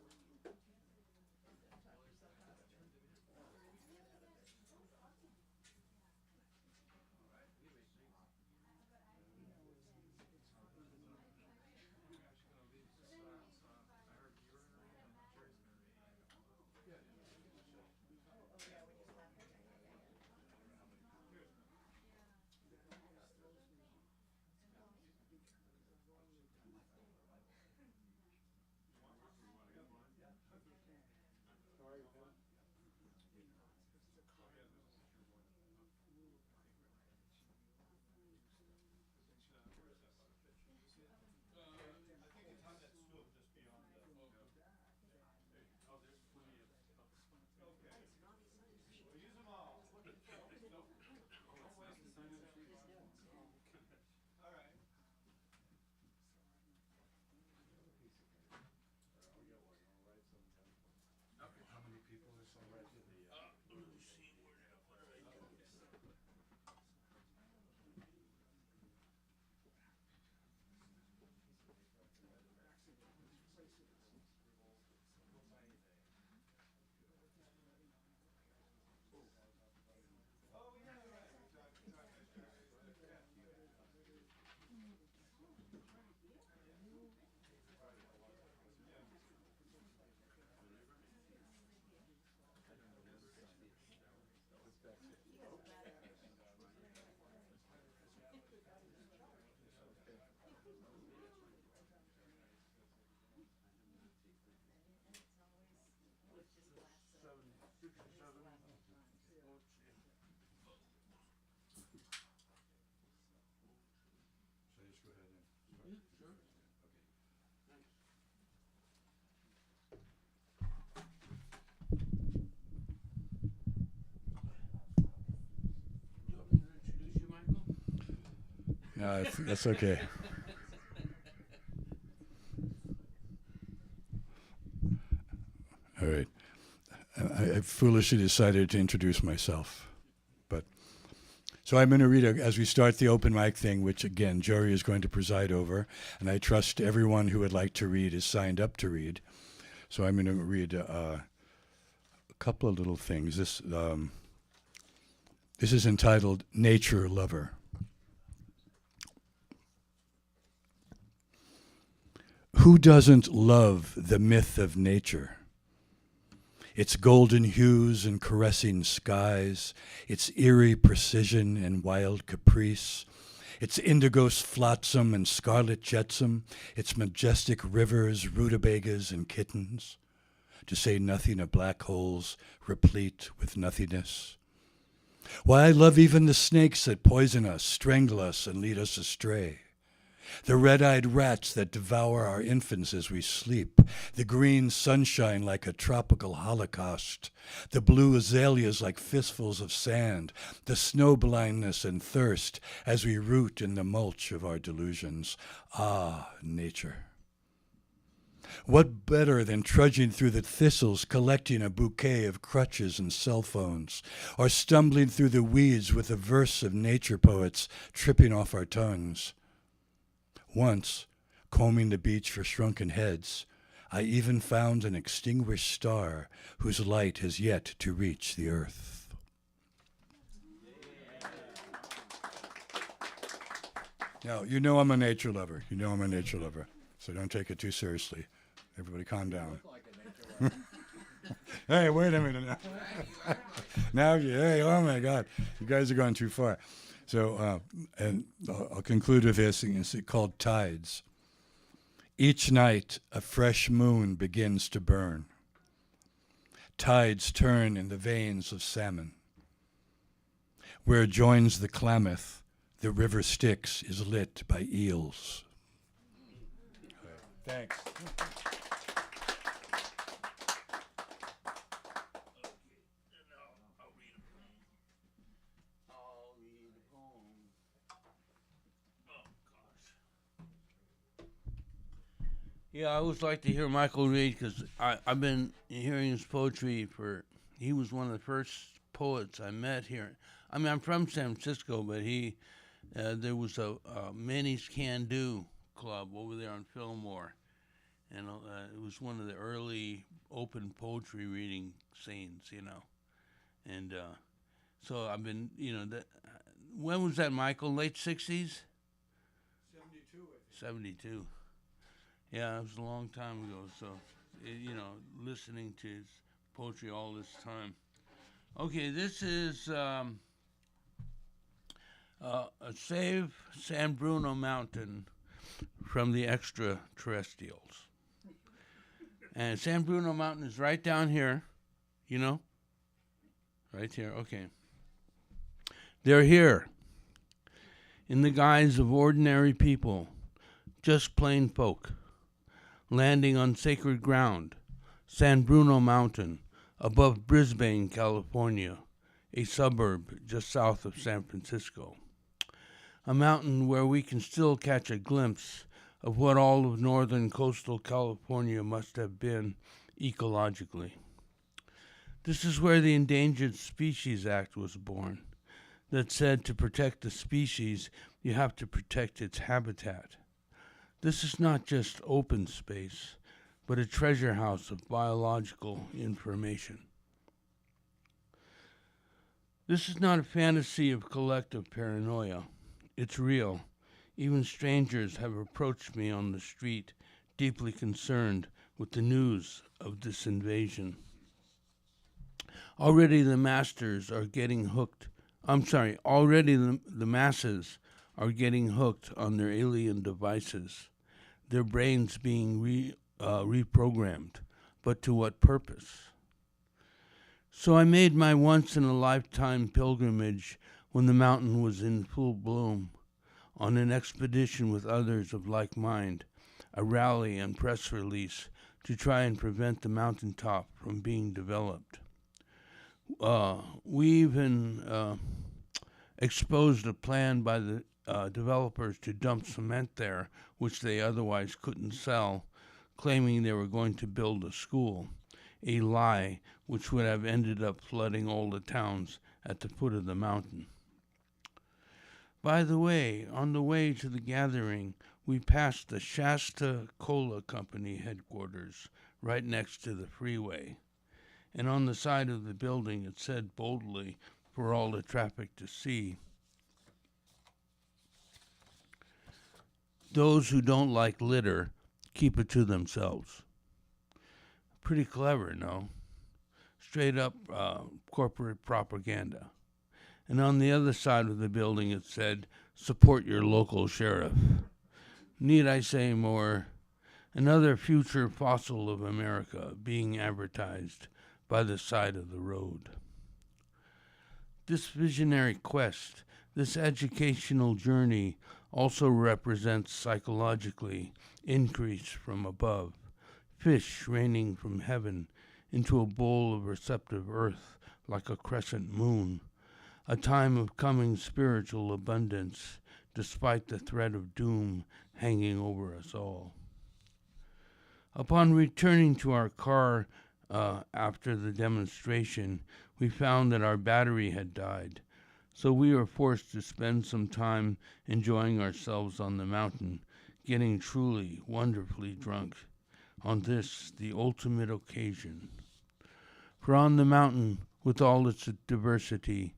C: No, that's okay. All right. I foolishly decided to introduce myself. But so I'm going to read, as we start the open mic thing, which again, Jory is going to preside over. And I trust everyone who would like to read is signed up to read. So I'm going to read a couple of little things. This is entitled Nature Lover. Who doesn't love the myth of nature? Its golden hues and caressing skies, its eerie precision and wild caprice, its indigo flotsam and scarlet jetsam, its majestic rivers, rutabagas, and kittens, to say nothing of black holes replete with nothingness. Why, I love even the snakes that poison us, strangle us, and lead us astray. The red-eyed rats that devour our infants as we sleep, the green sunshine like a tropical holocaust, the blue azaleas like fistfuls of sand, the snow blindness and thirst as we root in the mulch of our delusions. Ah, nature. What better than trudging through the thistles, collecting a bouquet of crutches and cell phones, or stumbling through the weeds with a verse of nature poets tripping off our tongues? Once, combing the beach for shrunken heads, I even found an extinguished star whose light has yet to reach the earth. Now, you know I'm a nature lover. You know I'm a nature lover. So don't take it too seriously. Everybody calm down. Hey, wait a minute now. Now, hey, oh my God. You guys are going too far. So, and I'll conclude with this. It's called Tides. Each night, a fresh moon begins to burn. Tides turn in the veins of salmon. Where it joins the Klamath, the river Styx is lit by eels. Thanks.
F: Yeah, I always like to hear Michael read because I've been hearing his poetry he was one of the first poets I met here. I mean, I'm from San Francisco, but he there was a Manny's Can Do club over there on Fillmore, and it was one of the early open poetry reading scenes, and so I've been, when was that, Michael? Late 60s?
C: 72, I think.
F: 72. Yeah, it was a long time ago. So, listening to his poetry all this time. Okay, this is a Save San Bruno Mountain from the Extraterrestrials. And San Bruno Mountain is right down here, right here. Okay. They're here in the guise of ordinary people, just plain folk, landing on sacred ground, San Bruno Mountain, above Brisbane, California, a suburb just south of San Francisco. A mountain where we can still catch a glimpse of what all of northern coastal California must have been ecologically. This is where the Endangered Species Act was born, that said to protect the species, you have to protect its habitat. This is not just open space, but a treasure house of biological information. This is not a fantasy of collective paranoia. It's real. Even strangers have approached me on the street, deeply concerned with the news of this invasion. Already the masses are getting hooked on their alien devices, their brains being reprogrammed. But to what purpose? So I made my once-in-a-lifetime pilgrimage when the mountain was in full bloom, on an expedition with others of like mind, a rally and press release to try and prevent the mountaintop from being developed. We even exposed a plan by the developers to dump cement there, which they otherwise couldn't sell, claiming they were going to build a school, a lie which would have ended up flooding all the towns at the foot of the mountain. By the way, on the way to the gathering, we passed the Shasta Cola Company headquarters right next to the freeway. And on the side of the building it said boldly for all the traffic to see, "Those who don't like litter, keep it to themselves." Pretty clever, no? Straight up corporate propaganda. And on the other side of the building it said, "Support your local sheriff." Need I say more? Another future fossil of America being advertised by the side of the road. This visionary quest, this educational journey also represents psychologically increase from above, fish raining from heaven into a bowl of receptive earth like a crescent moon, a time of coming spiritual abundance despite the threat of doom hanging over us all. Upon returning to our car after the demonstration, we found that our battery had died, so we were forced to spend some time enjoying ourselves on the mountain, getting truly, wonderfully drunk on this, the ultimate occasion. For on the mountain, with all its diversity,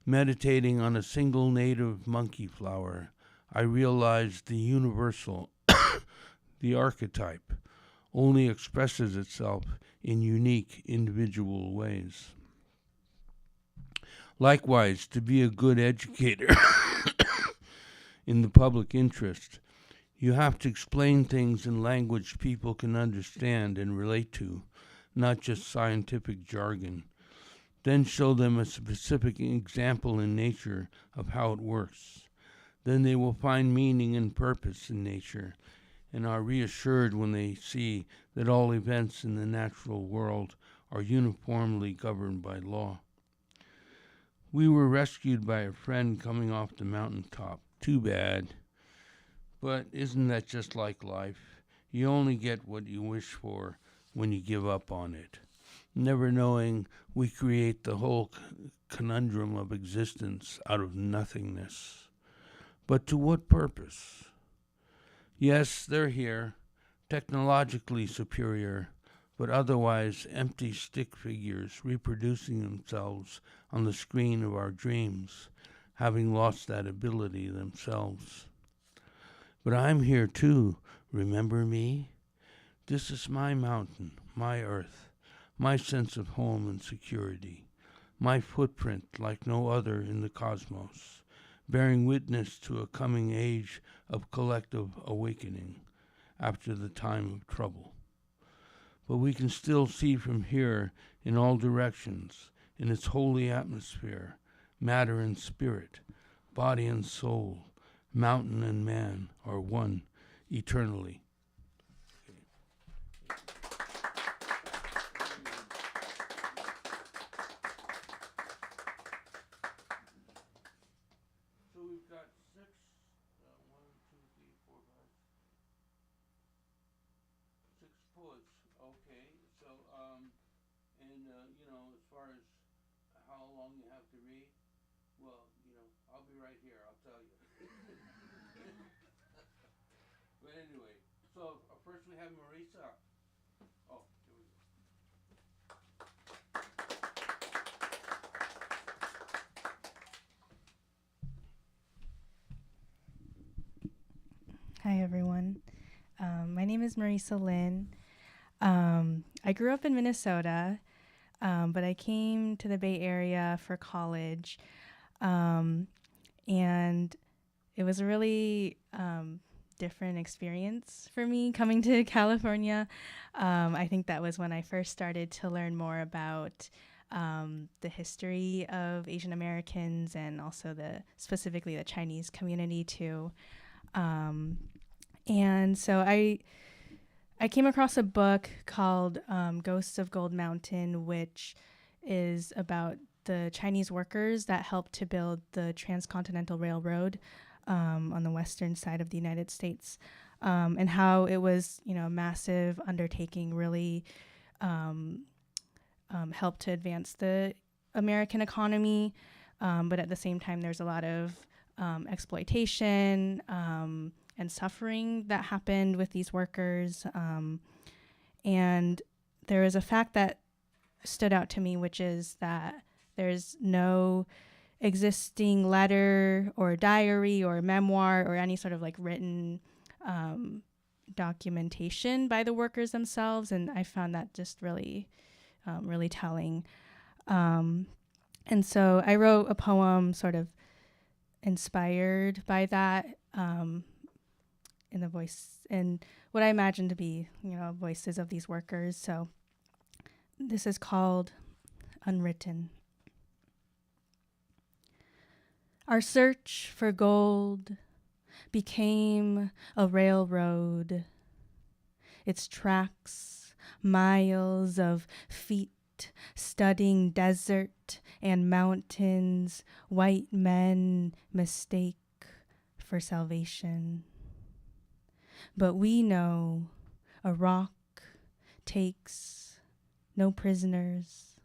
F: meditating on a single native monkey flower, I realized the universal, the archetype, only expresses itself in unique individual ways. Likewise, to be a good educator in the public interest, you have to explain things in language people can understand and relate to, not just scientific jargon. Then show them a specific example in nature of how it works. Then they will find meaning and purpose in nature and are reassured when they see that all events in the natural world are uniformly governed by law. We were rescued by a friend coming off the mountaintop. Too bad. But isn't that just like life? You only get what you wish for when you give up on it. Never knowing we create the whole conundrum of existence out of nothingness. But to what purpose? Yes, they're here, technologically superior, but otherwise empty stick figures reproducing themselves on the screen of our dreams, having lost that ability themselves. But I'm here too, remember me? This is my mountain, my earth, my sense of home and security, my footprint like no other in the cosmos, bearing witness to a coming age of collective awakening after the time of trouble. But we can still see from here in all directions, in its holy atmosphere, matter and spirit, body and soul, mountain and man are one eternally. So we've got six, 6 poets. Okay, so as far as how long you have to read, well, I'll be right here. I'll tell you. But anyway, so first we have Marisa. Oh, here we go.
G: Hi, everyone. My name is Marisa Lynn. I grew up in Minnesota, but I came to the Bay Area for college. And it was a really different experience for me coming to California. I think that was when I first started to learn more about the history of Asian Americans and also specifically the Chinese community too. And so I came across a book called Ghosts of Gold Mountain, which is about the Chinese workers that helped to build the Transcontinental Railroad on the western side of the United States, and how it was, a massive undertaking, really helped to advance the American economy, but at the same time, there's a lot of exploitation and suffering that happened with these workers. And there is a fact that stood out to me, which is that there's no existing letter or diary or memoir or any sort of written documentation by the workers themselves. And I found that just really, really telling. And so I wrote a poem sort of inspired by that, in the voice and what I imagine to be, voices of these workers. So this is called Unwritten. Our search for gold became a railroad. Its tracks, miles of feet studding desert and mountains, white men mistake for salvation. But we know a rock takes no prisoners.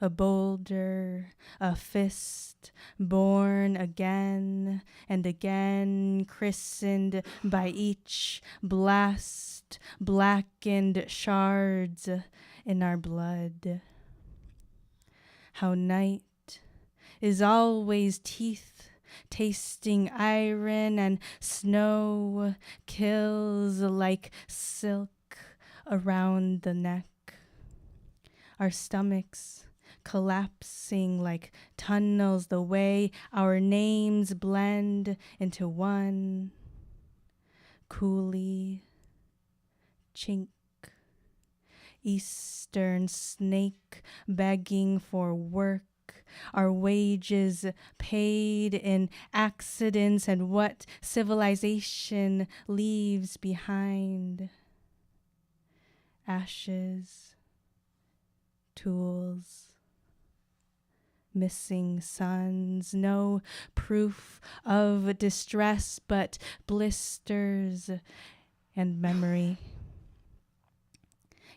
G: A boulder, a fist, born again and again, christened by each blast, blackened shards in our blood. How night is always teeth tasting iron, and snow kills like silk around the neck. Our stomachs collapsing like tunnels, the way our names blend into one. Coolie, chink, eastern snake begging for work. Our wages paid in accidents and what civilization leaves behind. Ashes, tools, missing sons, no proof of distress but blisters and memory.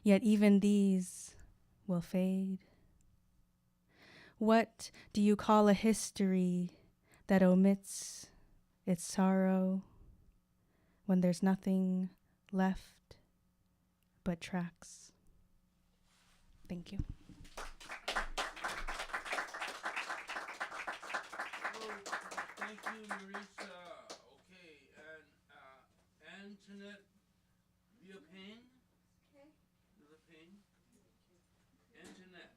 G: Yet even these will fade. What do you call a history that omits It's sorrow when there's nothing left but tracks. Thank you.
F: Thank you, Marisa. Okay, and Antoinette Leopain? Okay. Leopain? Antoinette.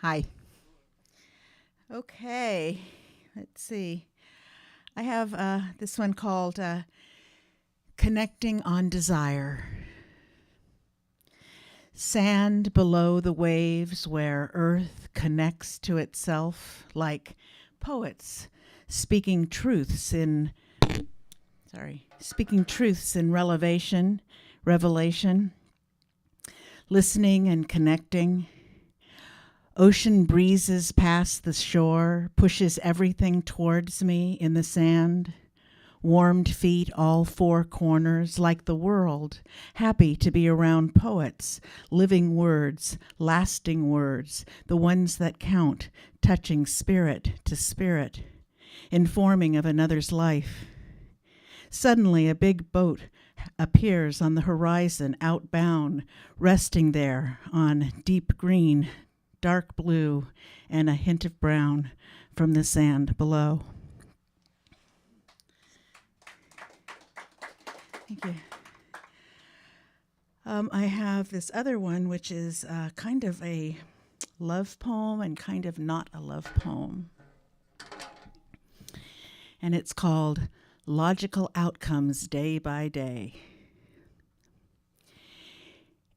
H: Hi. Okay, let's see. I have this one called Connecting on Desire. Sand below the waves where earth connects to itself like poets speaking truths in revelation, listening and connecting. Ocean breezes past the shore, pushes everything towards me in the sand. Warmed feet all four corners, like the world, happy to be around poets, living words, lasting words, the ones that count, touching spirit to spirit, informing of another's life. Suddenly a big boat appears on the horizon, outbound, resting there on deep green, dark blue, and a hint of brown from the sand below. Thank you. I have this other one, which is kind of a love poem and kind of not a love poem. And it's called Logical Outcomes Day by Day.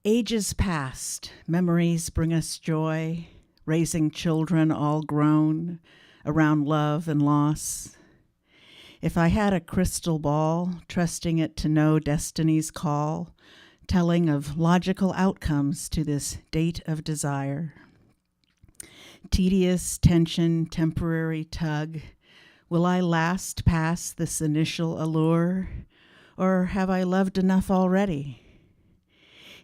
H: Ages past, memories bring us joy, raising children all grown around love and loss. If I had a crystal ball, trusting it to know destiny's call, telling of logical outcomes to this date of desire. Tedious tension, temporary tug, will I last past this initial allure, or have I loved enough already?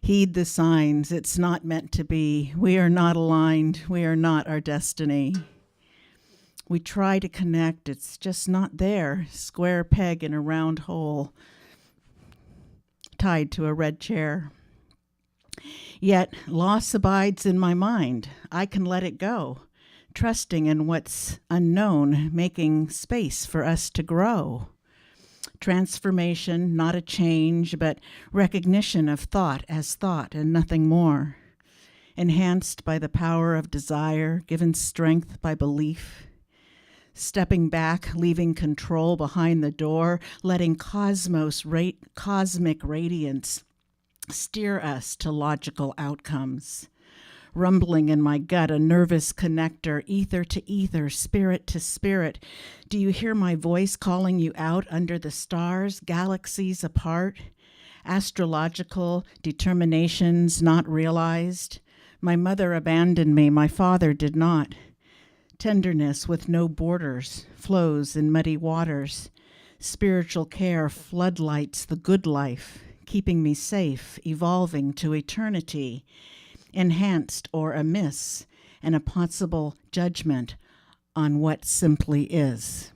H: Heed the signs, it's not meant to be. We are not aligned, we are not our destiny. We try to connect, it's just not there. Square peg in a round hole, tied to a red chair. Yet loss abides in my mind. I can let it go, trusting in what's unknown, making space for us to grow. Transformation, not a change, but recognition of thought as thought and nothing more. Enhanced by the power of desire, given strength by belief. Stepping back, leaving control behind the door, letting cosmic radiance steer us to logical outcomes. Rumbling in my gut, a nervous connector, ether to ether, spirit to spirit. Do you hear my voice calling you out under the stars, galaxies apart? Astrological determinations not realized. My mother abandoned me, my father did not. Tenderness with no borders flows in muddy waters. Spiritual care floodlights the good life, keeping me safe, evolving to eternity. Enhanced or amiss, and a possible judgment on what simply is.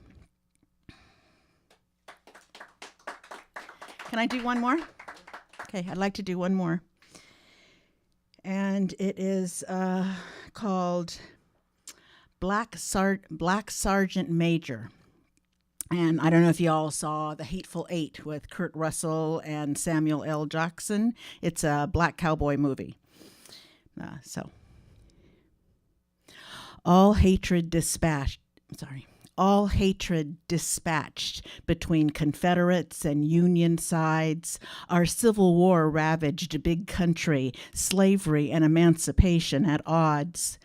H: Can I do one more? Okay, I'd like to do one more. And it is called Black Sergeant Major. And I don't know if you all saw The Hateful Eight with Kurt Russell and Samuel L. Jackson. It's a black cowboy movie. All hatred dispatched between Confederates and Union sides, our Civil War ravaged big country, slavery and emancipation at odds,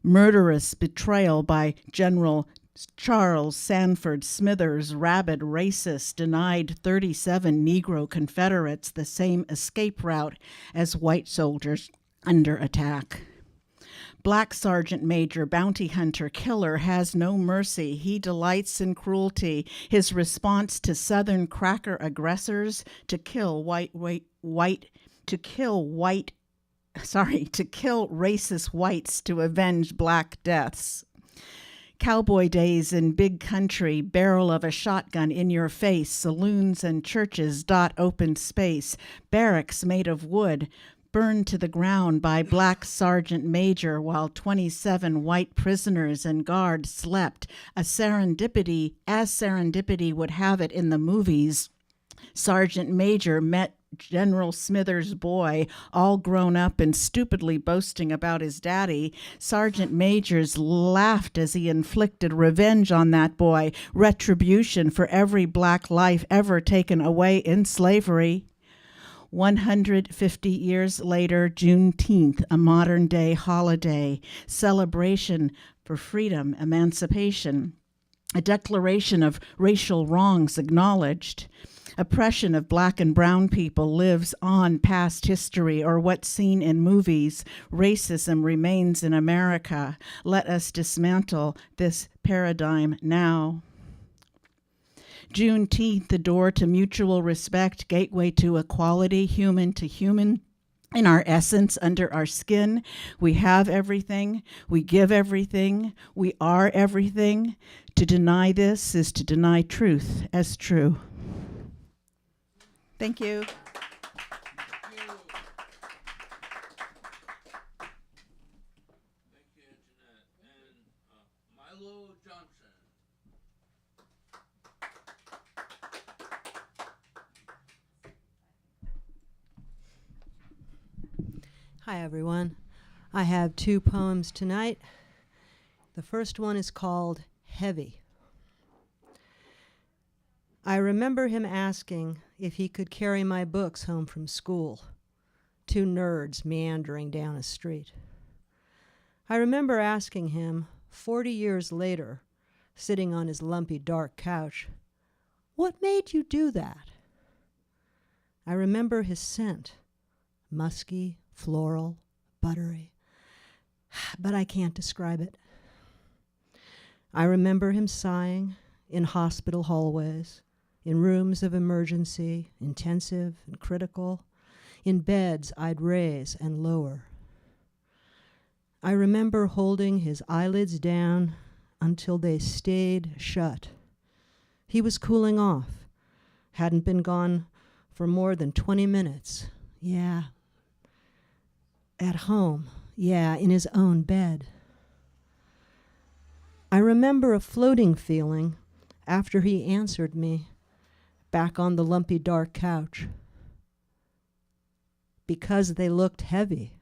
H: murderous betrayal by General Charles Sanford Smithers, rabid racist, denied 37 Negro Confederates the same escape route as white soldiers under attack. Black Sergeant Major, bounty hunter, killer, has no mercy. He delights in cruelty. His response to Southern cracker aggressors to kill to kill racist whites to avenge black deaths. Cowboy days in big country, barrel of a shotgun in your face, saloons and churches dot open space, barracks made of wood, burned to the ground by Black Sergeant Major while 27 white prisoners and guards slept. As serendipity would have it in the movies, Sergeant Major met General Smithers' boy, all grown up and stupidly boasting about his daddy. Sergeant Majors laughed as he inflicted revenge on that boy, retribution for every black life ever taken away in slavery. 150 years later, Juneteenth, a modern-day holiday, celebration for freedom, emancipation, a declaration of racial wrongs acknowledged. Oppression of black and brown people lives on past history or what's seen in movies. Racism remains in America. Let us dismantle this paradigm now. Juneteenth, the door to mutual respect, gateway to equality, human to human. In our essence, under our skin, we have everything, we give everything, we are everything. To deny this is to deny truth as true. Thank you.
F: Milo Johnson.
I: Hi, everyone. I have 2 poems tonight. The first one is called Heavy. I remember him asking if he could carry my books home from school, 2 nerds meandering down a street. I remember asking him, 40 years later, sitting on his lumpy dark couch, "What made you do that?" I remember his scent, musky, floral, buttery, but I can't describe it. I remember him sighing in hospital hallways, in rooms of emergency, intensive and critical, in beds I'd raise and lower. I remember holding his eyelids down until they stayed shut. He was cooling off, hadn't been gone for more than 20 minutes. Yeah. At home. Yeah, in his own bed. I remember a floating feeling after he answered me, back on the lumpy dark couch, because they looked heavy.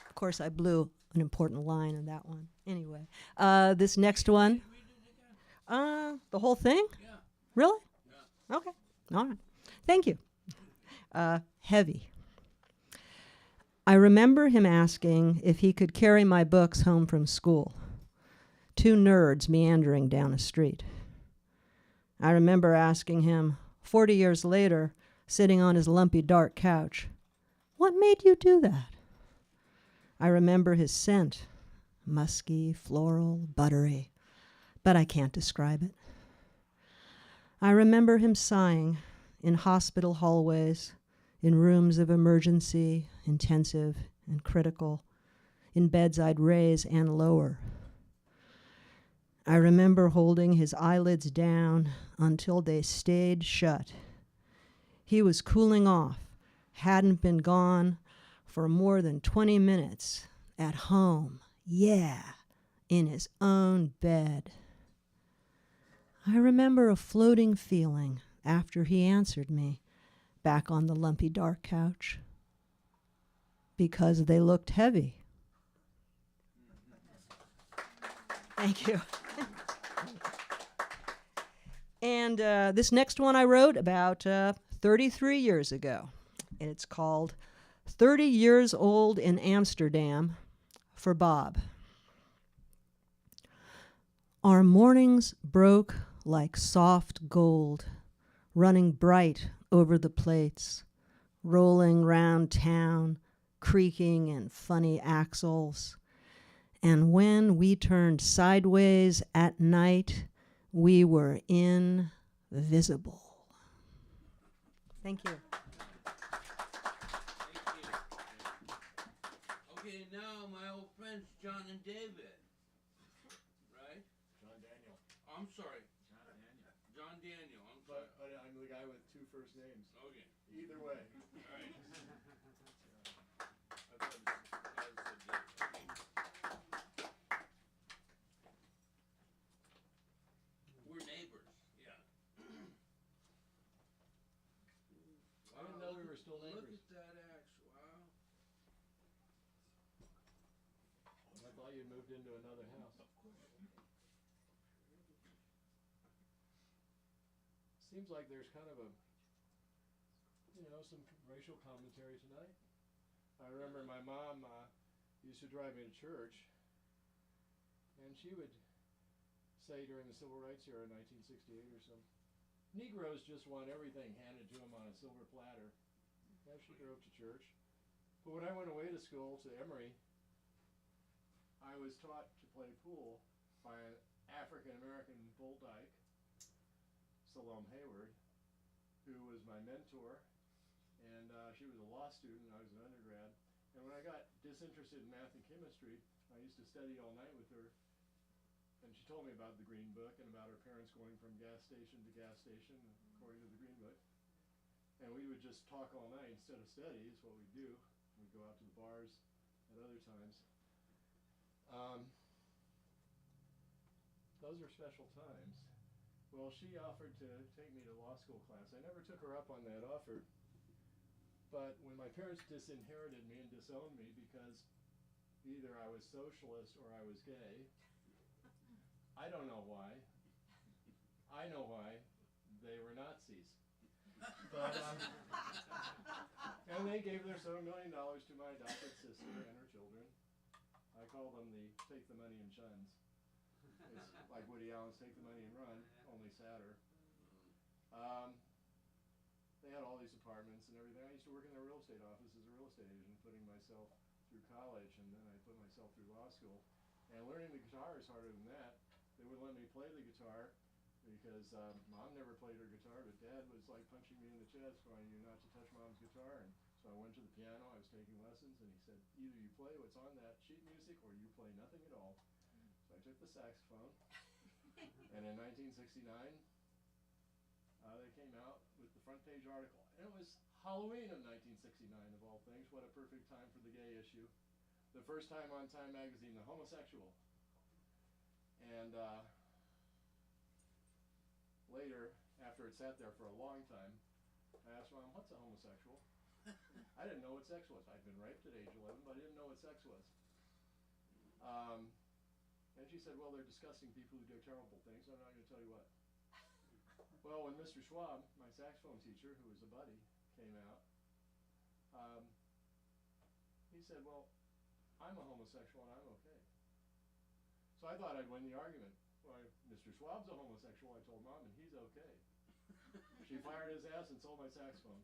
I: Of course, I blew an important line in that one. Anyway, this next one. The whole thing?
F: Yeah.
I: Really?
F: Yeah.
I: Okay. All right. Thank you. Heavy. I remember him asking if he could carry my books home from school. 2 nerds meandering down a street. I remember asking him, 40 years later, sitting on his lumpy dark couch, "What made you do that?" I remember his scent, musky, floral, buttery, but I can't describe it. I remember him sighing in hospital hallways, in rooms of emergency, intensive and critical, in beds I'd raise and lower. I remember holding his eyelids down until they stayed shut. He was cooling off, hadn't been gone for more than 20 minutes, at home, yeah, in his own bed. I remember a floating feeling after he answered me, back on the lumpy dark couch, because they looked heavy. Thank you. And this next one I wrote about 33 years ago. And it's called 30 Years Old in Amsterdam for Bob. Our mornings broke like soft gold running bright over the plates, rolling round town, creaking in funny axles. And when we turned sideways at night, we were invisible. Thank you.
F: Okay, now my old friends John and David. Right?
J: John Daniel.
F: I'm sorry.
J: John Daniel.
F: John Daniel. I'm sorry.
J: But I'm the guy with two first names.
F: Okay.
J: Either way.
F: All right. I thought it said that. We're neighbors. Yeah.
J: I didn't know we were still
F: Look
J: neighbors.
F: at that axe. Wow.
J: I thought you moved into another house. Seems like there's kind of a, some racial commentary tonight. I remember my mom used to drive me to church, and she would say during the Civil Rights era, 1968 or so, Negroes just want everything handed to them on a silver platter. As she drove to church. But when I went away to school to Emory, I was taught to play pool by an African-American bull dyke, Salome Hayward, who was my mentor, and she was a law student, I was an undergrad. And when I got disinterested in math and chemistry, I used to study all night with her, and she told me about the Green Book and about her parents going from gas station to gas station, according to the Green Book. And we would just talk all night instead of study, is what we'd do. We'd go out to the bars at other times. Those are special times. Well, she offered to take me to law school class. I never took her up on that offer. But when my parents disinherited me and disowned me because either I was socialist or I was gay, I don't know why. I know why. They were Nazis. But, and they gave their $7 million to my adopted sister and her children. I call them the take the money and shuns. It's like Woody Allen's Take the Money and Run, only sadder. They had all these apartments and everything. I used to work in their real estate office as a real estate agent, putting myself through college, and then I put myself through law school. And learning the guitar is harder than that. They wouldn't let me play the guitar because Mom never played her guitar, but Dad was like punching me in the chest, wanting you not to touch Mom's guitar. And so I went to the piano, I was taking lessons, and he said, either you play what's on that sheet music or you play nothing at all. So I took the saxophone, and in 1969, they came out with the front page article. And it was Halloween of 1969, of all things. What a perfect time for the gay issue. The first time on Time magazine, the homosexual. And later, after it sat there for a long time, I asked Mom, what's a homosexual? I didn't know what sex was. I'd been raped at age 11, but I didn't know what sex was. And she said, well, they're disgusting people who do terrible things. I'm not going to tell you what. Well, when Mr. Schwab, my saxophone teacher, who was a buddy, came out, he said, well, I'm a homosexual and I'm okay. So I thought I'd win the argument. Well, Mr. Schwab's a homosexual, I told Mom, and he's okay. She fired his ass and sold my saxophone.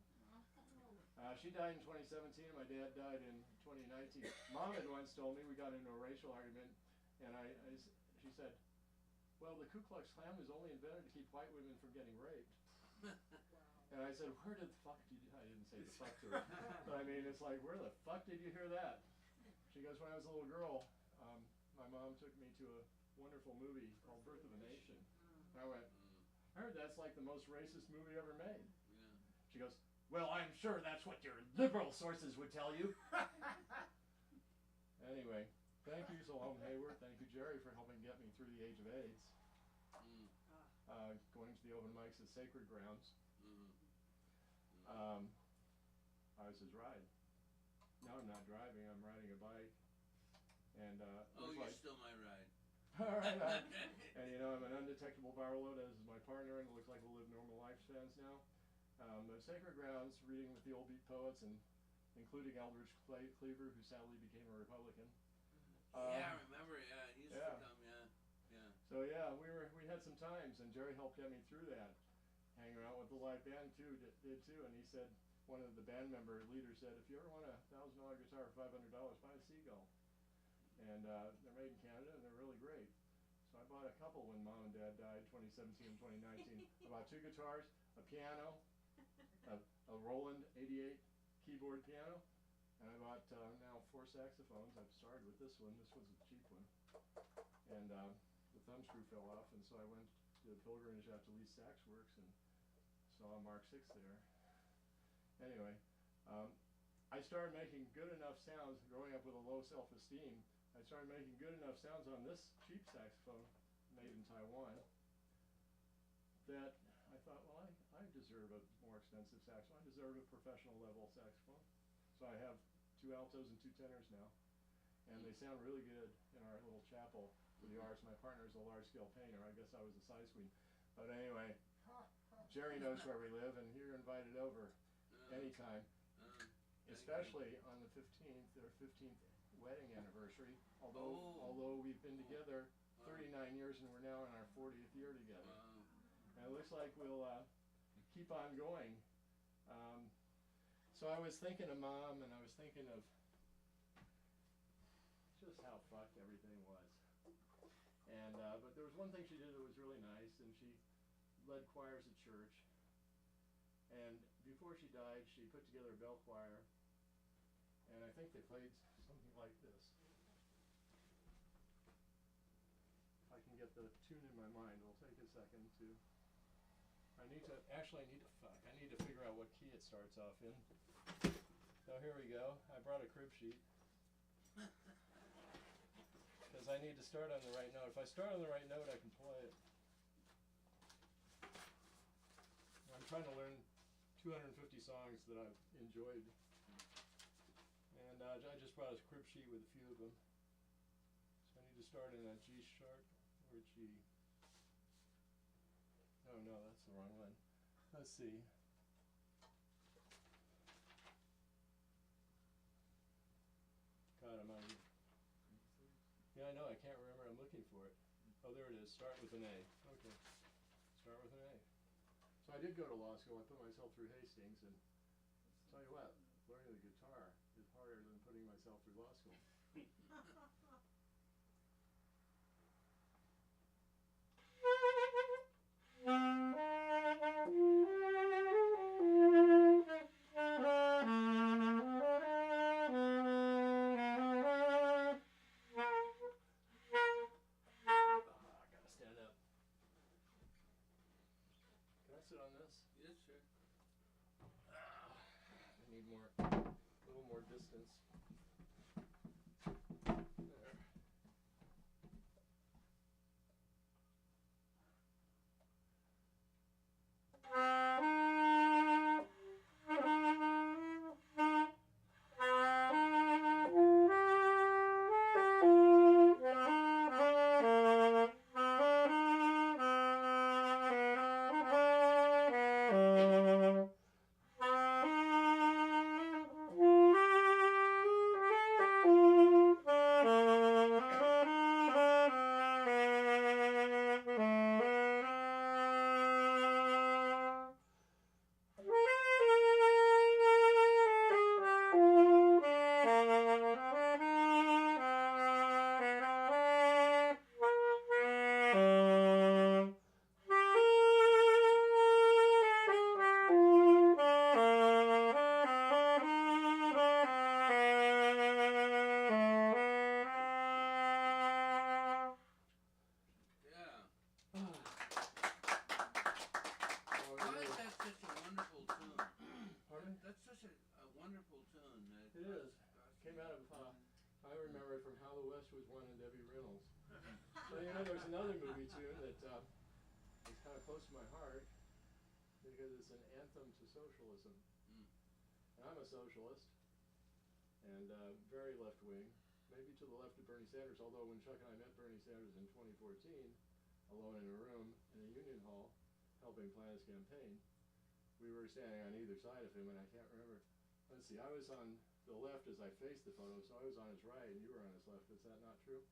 J: She died in 2017, and my dad died in 2019. Mom had once told me, we got into a racial argument, and she said, well, the Ku Klux Klan was only invented to keep white women from getting raped. And I said, where the fuck did you, I didn't say the fuck to her, but I mean, it's like, where the fuck did you hear that? She goes, when I was a little girl, my mom took me to a wonderful movie called Birth of a Nation. And I went, I heard that's like the most racist movie ever made. She goes, well, I'm sure that's what your liberal sources would tell you. Anyway, thank you, Salome Hayward. Thank you, Jerry, for helping get me through the age of AIDS. Going to the open mics at Sacred Grounds. I was his ride. Now I'm not driving, I'm riding a bike. And
F: you're still my ride.
J: All right. And I'm an undetectable viral load, as is my partner, and it looks like we'll live normal lifespans now. But Sacred Grounds, reading with the old beat poets, and including Eldridge Cleaver, who sadly became a Republican.
F: Yeah, I remember. Yeah, he used to come. Yeah.
J: So yeah, we had some times, and Jerry helped get me through that. hanging around with the live band too, did too, and he said, one of the band member leaders said, if you ever want a $1,000 guitar for $500, buy a Seagull. And they're made in Canada and they're really great. So I bought a couple when Mom and Dad died, 2017 and 2019. I bought 2 guitars, a piano, a Roland 88 keyboard piano, and I bought now 4 saxophones. I've started with this one. This one's a cheap one. And the thumb screw fell off, and so I went to the pilgrimage out to Lee Sax Works and saw a Mark VI there. Anyway, I started making good enough sounds growing up with a low self-esteem. I started making good enough sounds on this cheap saxophone made in Taiwan that I thought, well, I deserve a more expensive saxophone. I deserve a professional level saxophone. So I have 2 altos and 2 tenors now, and they sound really good in our little chapel for the arts. My partner's a large-scale painter. I guess I was a size queen. But anyway, Jerry knows where we live, and you're invited over anytime, especially on the 15th, their 15th wedding anniversary, although we've been together 39 years and we're now in our 40th year together. And it looks like we'll keep on going. So I was thinking of Mom, and I was thinking of just how fucked everything was. And but there was one thing she did that was really nice, and she led choirs at church. And before she died, she put together a bell choir, and I think they played something like this. If I can get the tune in my mind, it'll take a second to. I need to figure out what key it starts off in. So here we go. I brought a crib sheet because I need to start on the right note. If I start on the right note, I can play it. I'm trying to learn 250 songs that I've enjoyed. And I just brought a crib sheet with a few of them. So I need to start in a G sharp or G. Oh no, that's the wrong one. Let's see. God, I'm out of here. Yeah, I know, I can't remember. I'm looking for it. Oh, there it is. Start with an A. Okay. Start with an A. So I did go to law school. I put myself through Hastings, and I'll tell you what, learning the guitar is harder than putting myself through law school. I gotta stand up. Can I sit on this?
F: Yes, sir.
J: I need a little more distance. There. Socialism. And I'm a socialist, and very left-wing, maybe to the left of Bernie Sanders, although when Chuck and I met Bernie Sanders in 2014, alone in a room in a union hall, helping plan his campaign, we were standing on either side of him, and I can't remember. Let's see, I was on the left as I faced the photo, so I was on his right, and you were on his left. Is that not true?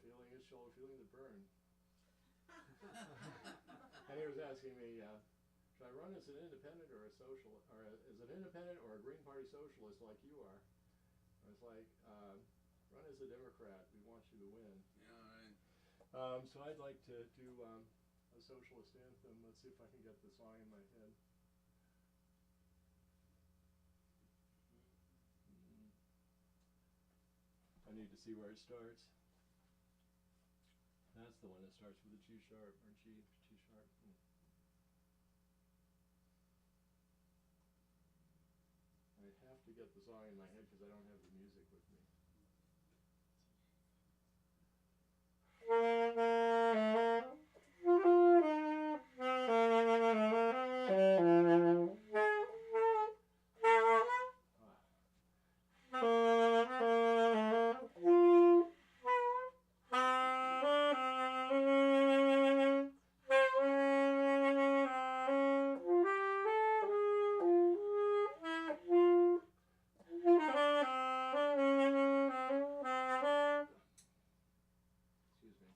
J: Feeling his shoulder, feeling the burn. And he was asking me, should I run as an independent or a social, or as an independent or a Green Party socialist like you are? I was like, run as a Democrat. We want you to win.
F: Yeah, right.
J: So I'd like to do a socialist anthem. Let's see if I can get the song in my head. I need to see where it starts. That's the one that starts with a G sharp or G sharp. I have to get the song in my head because I don't have the music with me. Excuse me.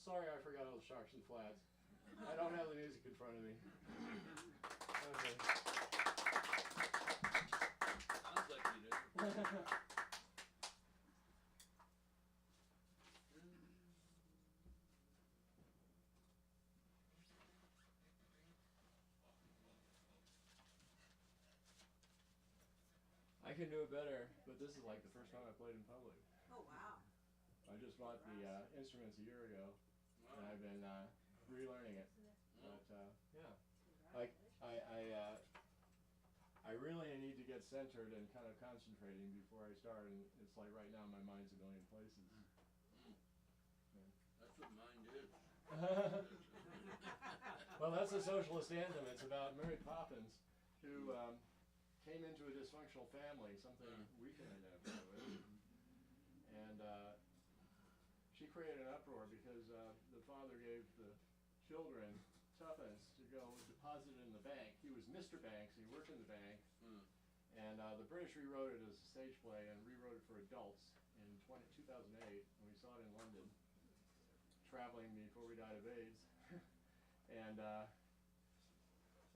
J: Sorry, I forgot all the sharps and flats. I don't have the music in front of me. Okay.
F: Sounds like you did.
J: I can do it better, but this is like the first time I played in public.
I: Oh, wow.
J: I just bought the instruments a year ago, and I've been relearning it. But yeah, like I really need to get centered and kind of concentrating before I start. And it's like right now my mind's a million places.
F: That's what mine did.
J: Well, that's a socialist anthem. It's about Mary Poppins, who came into a dysfunctional family, something we can identify with. And she created an uproar because the father gave the children tuppence to go deposit it in the bank. He was Mr. Banks, he worked in the bank. And the British rewrote it as a stage play and rewrote it for adults in 2008 when we saw it in London, traveling before we died of AIDS. And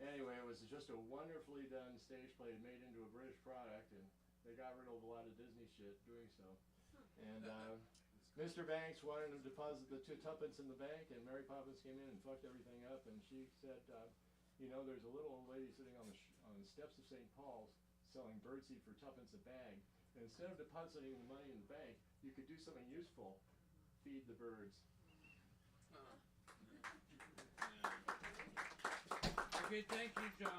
J: anyway, it was just a wonderfully done stage play made into a British product, and they got rid of a lot of Disney shit doing so. And Mr. Banks wanted to deposit the tuppence in the bank, and Mary Poppins came in and fucked everything up, and she said, you know, there's a little old lady sitting on the steps of St. Paul's selling birdseed for tuppence a bag, and instead of depositing the money in the bank, you could do something useful, feed the birds.
F: Okay, thank you, John.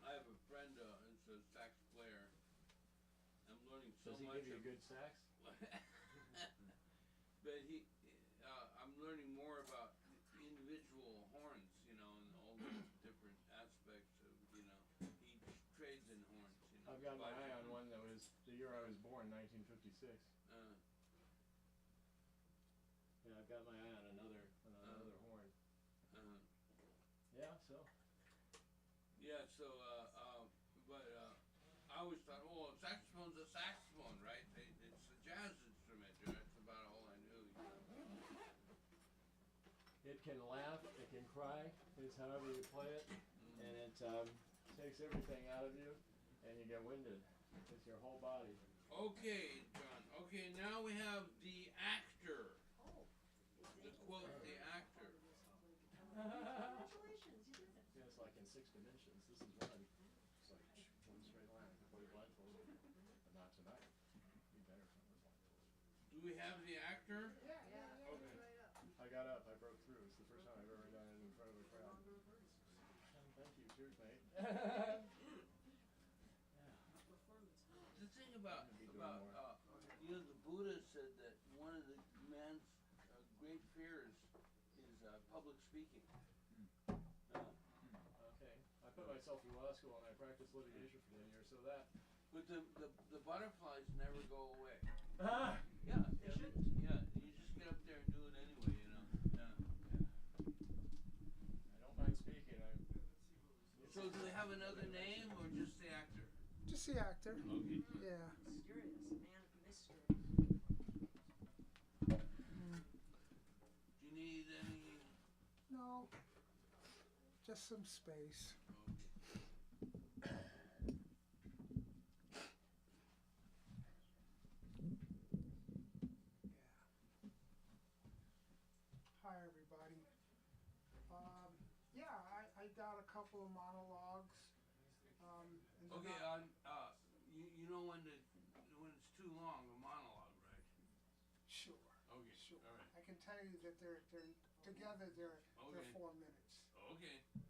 F: I have a friend, it's a sax player, so
J: Does he
F: much
J: give you
F: of.
J: good sax?
F: But I'm learning more about individual horns, you know, and all the different aspects of, you know, each trades in horns, you know.
J: I've got my
F: But,
J: eye on one that was the year I was born, 1956. Yeah, I've got my eye on another horn. Yeah, so.
F: Yeah, so, I always thought, oh, saxophone's a saxophone, right? It's a jazz instrument, that's about all I knew, you know.
J: It can laugh, it can cry, it's however you play it, and it takes everything out of you, and you get winded. It's your whole body.
F: Okay, John. Okay, now we have the actor. The quote, the actor.
D: Congratulations, you did it.
J: Yeah, it's like in 6 dimensions. This is one. It's like one straight line. Completely blindfolded. But not tonight. Be better if I was blindfolded.
F: Do we have the actor?
J: Okay. I got up. I broke through. It's the first time I've ever done it in front of a crowd. Thank you. Cheers, mate.
F: The thing about you know, the Buddha said that one of the man's great fears is public speaking.
J: Okay. I put myself through law school and I practiced litigation for 10 years, so that.
F: But the butterflies never go away.
J: Yeah,
F: they shouldn't. Yeah, you just get up there and do it anyway, you know. Yeah.
J: I don't mind speaking.
F: So do they have another name or just the actor?
D: Just the actor.
F: Okay.
D: Yeah.
I: Mysterious, man of mystery.
F: Do you need any?
D: No. Just some space. Hi, everybody. Yeah, I got a couple of monologues. And they're
F: Okay,
D: not-
F: you know when it's too long, a monologue, right?
D: Sure.
F: Okay.
D: Sure.
F: All right.
D: I can tell you that they're together. They're
F: Okay.
D: 4 minutes.
F: Okay.
D: Yeah.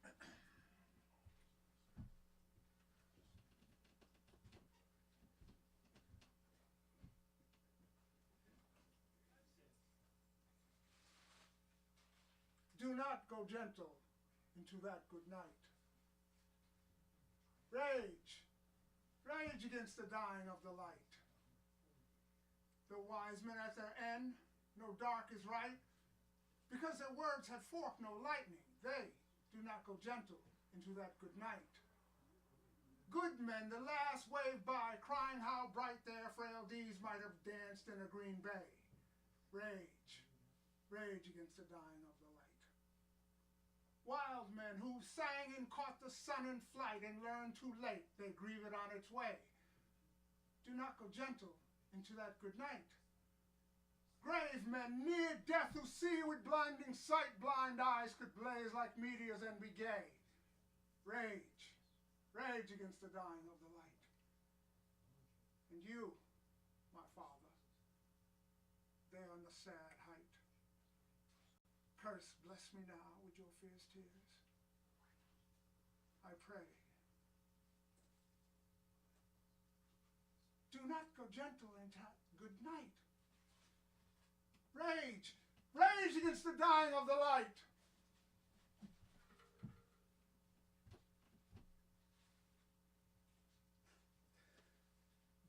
D: Okay. Do not go gentle into that good night. Rage, rage against the dying of the light. The wise men at their end, no dark is right, because their words have forked no lightning. They do not go gentle into that good night. Good men, the last wave by, crying how bright their frail deeds might have danced in a green bay. Rage, rage against the dying of the light. Wild men who sang and caught the sun in flight and learned too late they grieve it on its way. Do not go gentle into that good night. Grave men near death who see with blinding sight, blind eyes could blaze like meteors and be gay. Rage, rage against the dying of the light. And you, my father, there on the sad height. Curse, bless me now with your fierce tears. I pray. Do not go gentle into good night. Rage, rage against the dying of the light.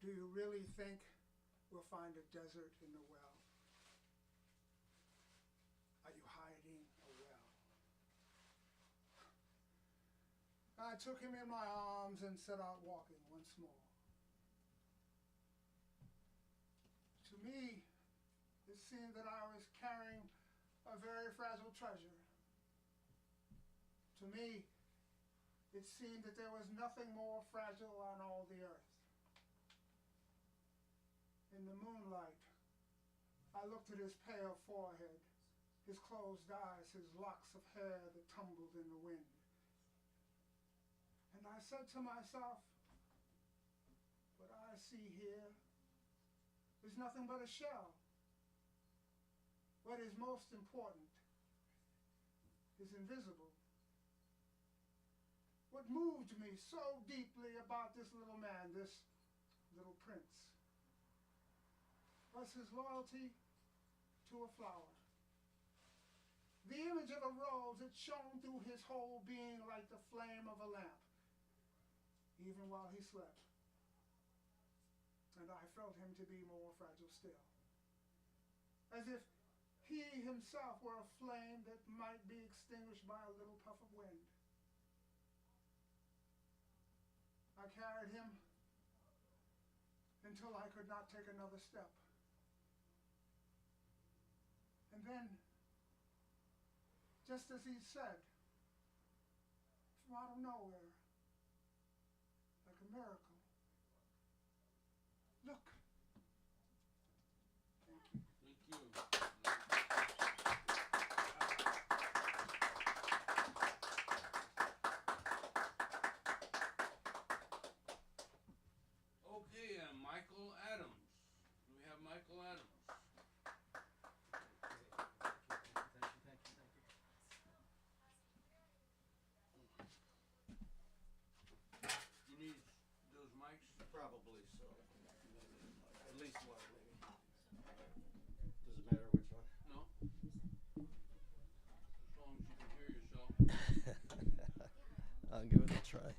D: Do you really think we'll find a desert in the well? Are you hiding a well? I took him in my arms and set out walking once more. To me, it seemed that I was carrying a very fragile treasure. To me, it seemed that there was nothing more fragile on all the earth. In the moonlight, I looked at his pale forehead, his closed eyes, his locks of hair that tumbled in the wind. And I said to myself, what I see here is nothing but a shell. What is most important is invisible. what moved me so deeply about this little man, this little prince, was his loyalty to a flower. The image of a rose that shone through his whole being like the flame of a lamp, even while he slept. And I felt him to be more fragile still, as if he himself were a flame that might be extinguished by a little puff of wind. I carried him until I could not take another step. And then, just as he said, from out of nowhere, like a miracle, look.
F: Thank you. Okay, Michael Adams. Do we have Michael Adams? You need those mics?
K: Probably so. At least one, maybe. Does it matter which one?
F: No. As long as you can hear yourself.
K: I'll give it a try.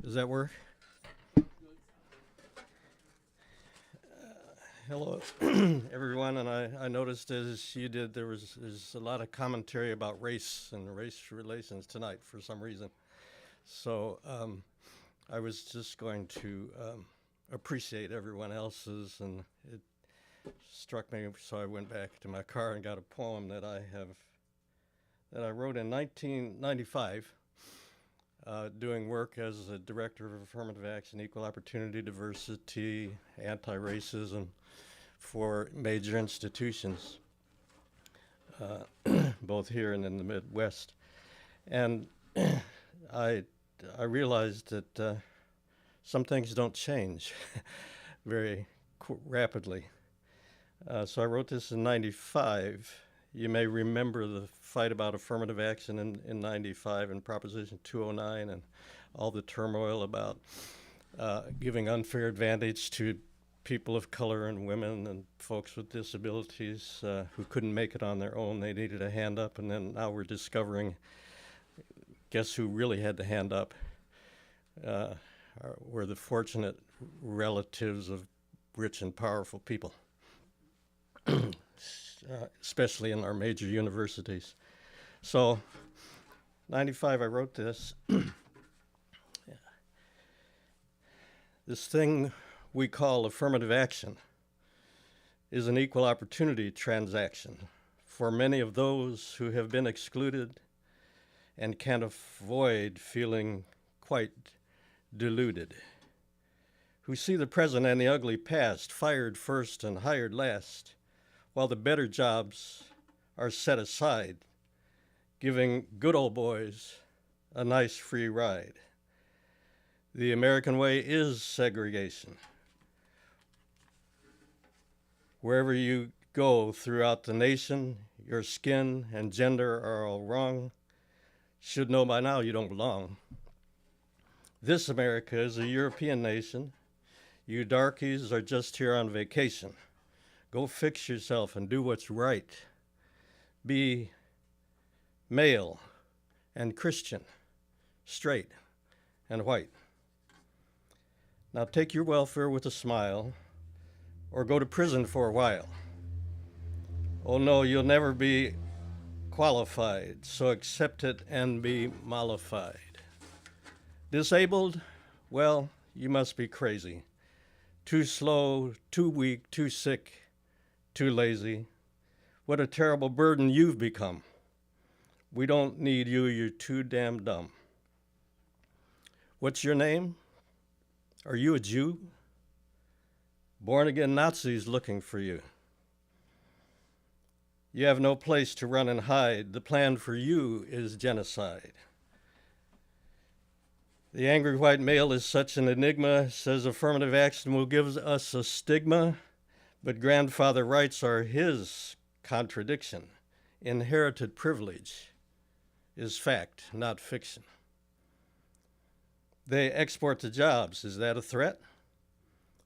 K: Does that work? Hello, everyone. And I noticed as you did, there's a lot of commentary about race and race relations tonight for some reason. So I was just going to appreciate everyone else's, and it struck me. So I went back to my car and got a poem that I wrote in 1995, doing work as a director of affirmative action, equal opportunity, diversity, anti-racism for major institutions, both here and in the Midwest. And I realized that some things don't change very rapidly. So I wrote this in 95. You may remember the fight about affirmative action in 95 and Proposition 209 and all the turmoil about giving unfair advantage to people of color and women and folks with disabilities who couldn't make it on their own. They needed a hand up, and then now we're discovering, guess who really had the hand up? Were the fortunate relatives of rich and powerful people, especially in our major universities. So, 95, I wrote this. This thing we call affirmative action is an equal opportunity transaction for many of those who have been excluded and can't avoid feeling quite deluded, who see the present and the ugly past, fired first and hired last, while the better jobs are set aside, giving good old boys a nice free ride. The American way is segregation. Wherever you go throughout the nation, your skin and gender are all wrong. Should know by now you don't belong. This America is a European nation. You darkies are just here on vacation. Go fix yourself and do what's right. Be male and Christian, straight and white. Now take your welfare with a smile, or go to prison for a while. Oh no, you'll never be qualified, so accept it and be mollified. Disabled? Well, you must be crazy. Too slow, too weak, too sick, too lazy. What a terrible burden you've become. We don't need you, you're too damn dumb. What's your name? Are you a Jew? Born-again Nazis looking for you. You have no place to run and hide. The plan for you is genocide. The angry white male is such an enigma, says affirmative action will give us a stigma, but grandfather rights are his contradiction, inherited privilege, is fact, not fiction. They export the jobs. Is that a threat?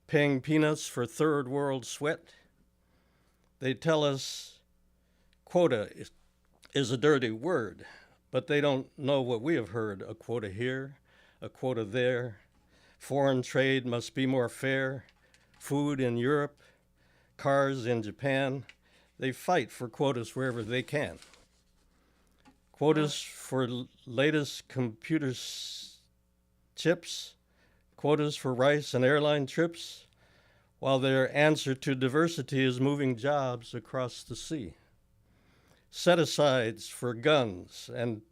K: Paying peanuts for third world sweat? They tell us quota is a dirty word, but they don't know what we have heard. A quota here, a quota there. Foreign trade must be more fair. Food in Europe, cars in Japan. They fight for quotas wherever they can. Quotas for latest computer chips, quotas for rice and airline trips, while their answer to diversity is moving jobs across the sea. Set-asides for guns and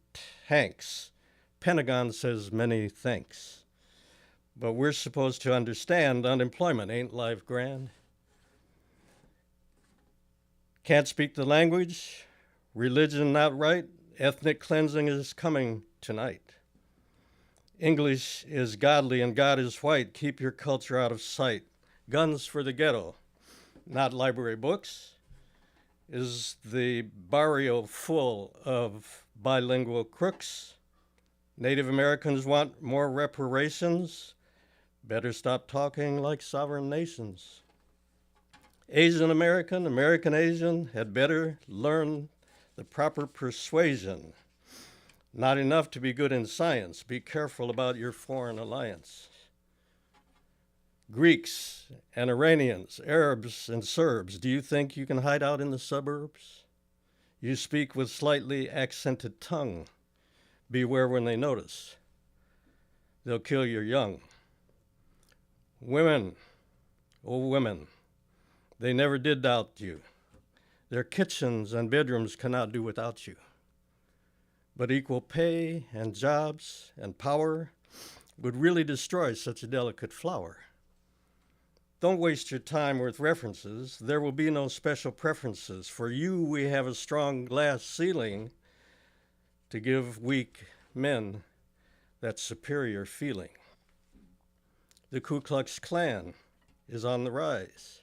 K: tanks. Pentagon says many thanks. But we're supposed to understand unemployment ain't life grand. Can't speak the language, religion not right, ethnic cleansing is coming tonight. English is godly and God is white, keep your culture out of sight. Guns for the ghetto, not library books. Is the barrio full of bilingual crooks? Native Americans want more reparations. Better stop talking like sovereign nations. Asian American, American Asian had better learn the proper persuasion. Not enough to be good in science. Be careful about your foreign alliance. Greeks and Iranians, Arabs and Serbs, do you think you can hide out in the suburbs? You speak with slightly accented tongue. Beware when they notice. They'll kill your young. Women, oh women, they never did doubt you. Their kitchens and bedrooms cannot do without you. But equal pay and jobs and power would really destroy such a delicate flower. Don't waste your time with references. There will be no special preferences. For you, we have a strong glass ceiling to give weak men that superior feeling. The Ku Klux Klan is on the rise.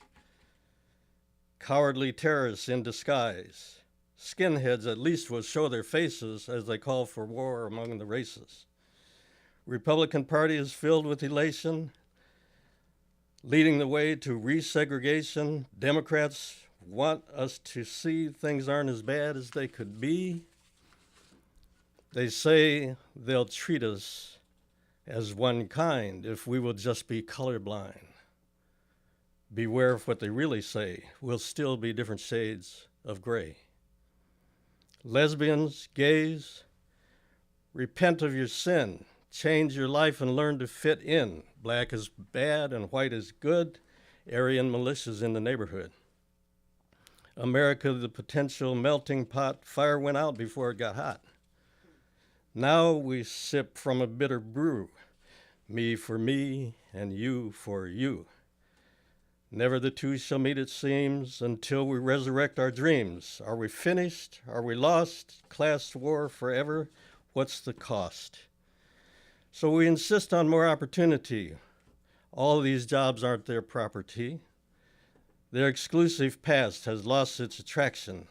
K: Cowardly terrorists in disguise. Skinheads at least will show their faces as they call for war among the races. Republican Party is filled with elation, leading the way to resegregation. Democrats want us to see things aren't as bad as they could be. They say they'll treat us as one kind if we will just be colorblind. Beware of what they really say. We'll still be different shades of gray. Lesbians, gays, repent of your sin. Change your life and learn to fit in. Black is bad and white is good. Aryan militias in the neighborhood. America, the potential melting pot. Fire went out before it got hot. Now we sip from a bitter brew. Me for me and you for you. Never the two shall meet, it seems, until we resurrect our dreams. Are we finished? Are we lost? Class war forever? What's the cost? So we insist on more opportunity. All these jobs aren't their property. Their exclusive past has lost its attraction.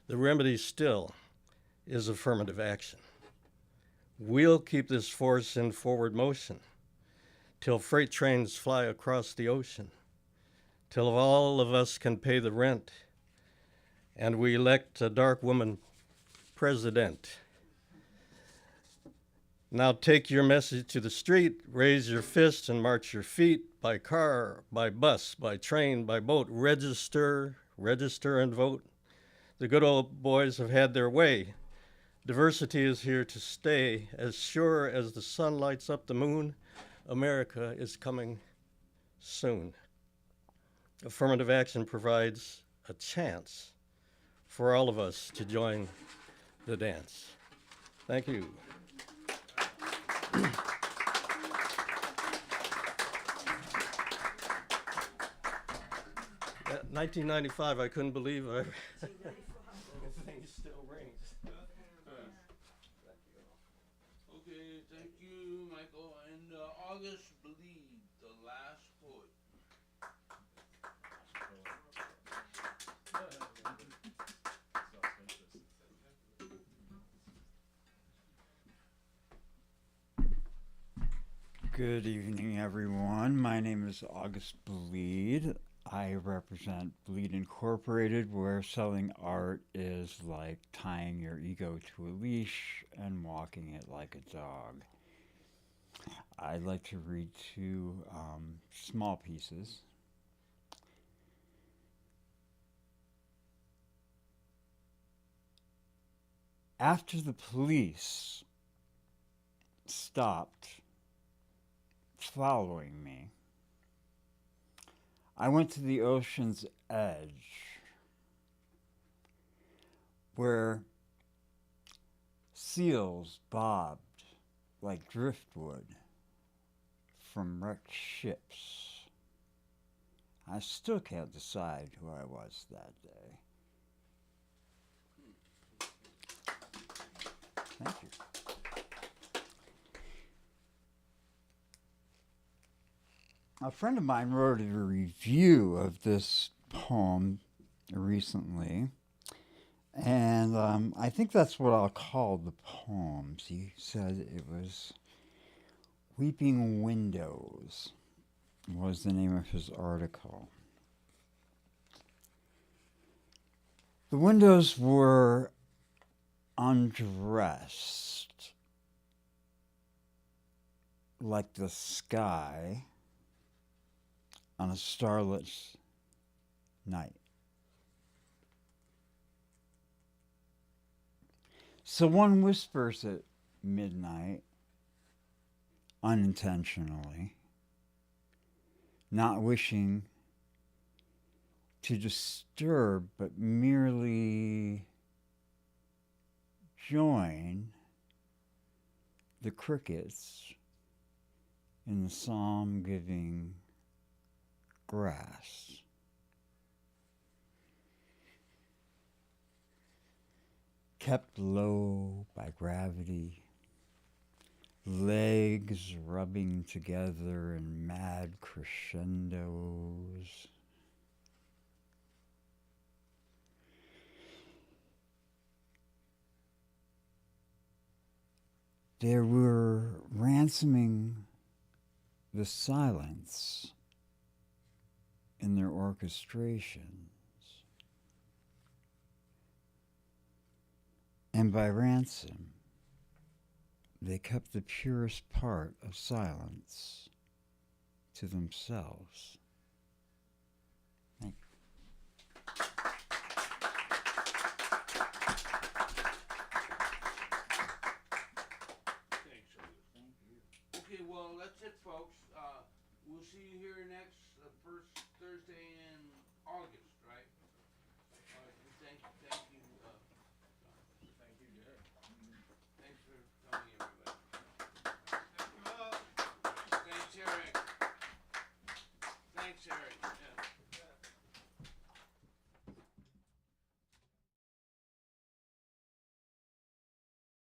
K: The remedy still is affirmative action. We'll keep this force in forward motion till freight trains fly across the ocean, till all of us can pay the rent, and we elect a dark woman president. Now take your message to the street, raise your fists and march your feet, by car, by bus, by train, by boat. Register and vote. The good old boys have had their way. Diversity is here to stay. As sure as the sun lights up the moon, America is coming soon. Affirmative action provides a chance for all of us to join the dance. Thank you. 1995, I couldn't believe the thing still rings.
F: Okay, thank you, Michael. And August Bleed, the last poet.
L: Good evening, everyone. My name is August Bleed. I represent Bleed Incorporated, where selling art is like tying your ego to a leash and walking it like a dog. I'd like to read two small pieces. After the police stopped following me, I went to the ocean's edge where seals bobbed like driftwood from wrecked ships. I still can't decide who I was that day. Thank you. A friend of mine wrote a review of this poem recently, and I think that's what I'll call the poems. He said it was Weeping Windows was the name of his article. The windows were undressed like the sky on a starlit night. So one whispers at midnight, unintentionally, not wishing to disturb, but merely join the crickets in the psalm-giving grass. Kept low by gravity, legs rubbing together in mad crescendos. They were ransoming the silence in their orchestrations. And by ransom, they kept the purest part of silence to themselves. Thank you.
F: Thanks, August. Okay, well, that's it, folks. We'll see you here next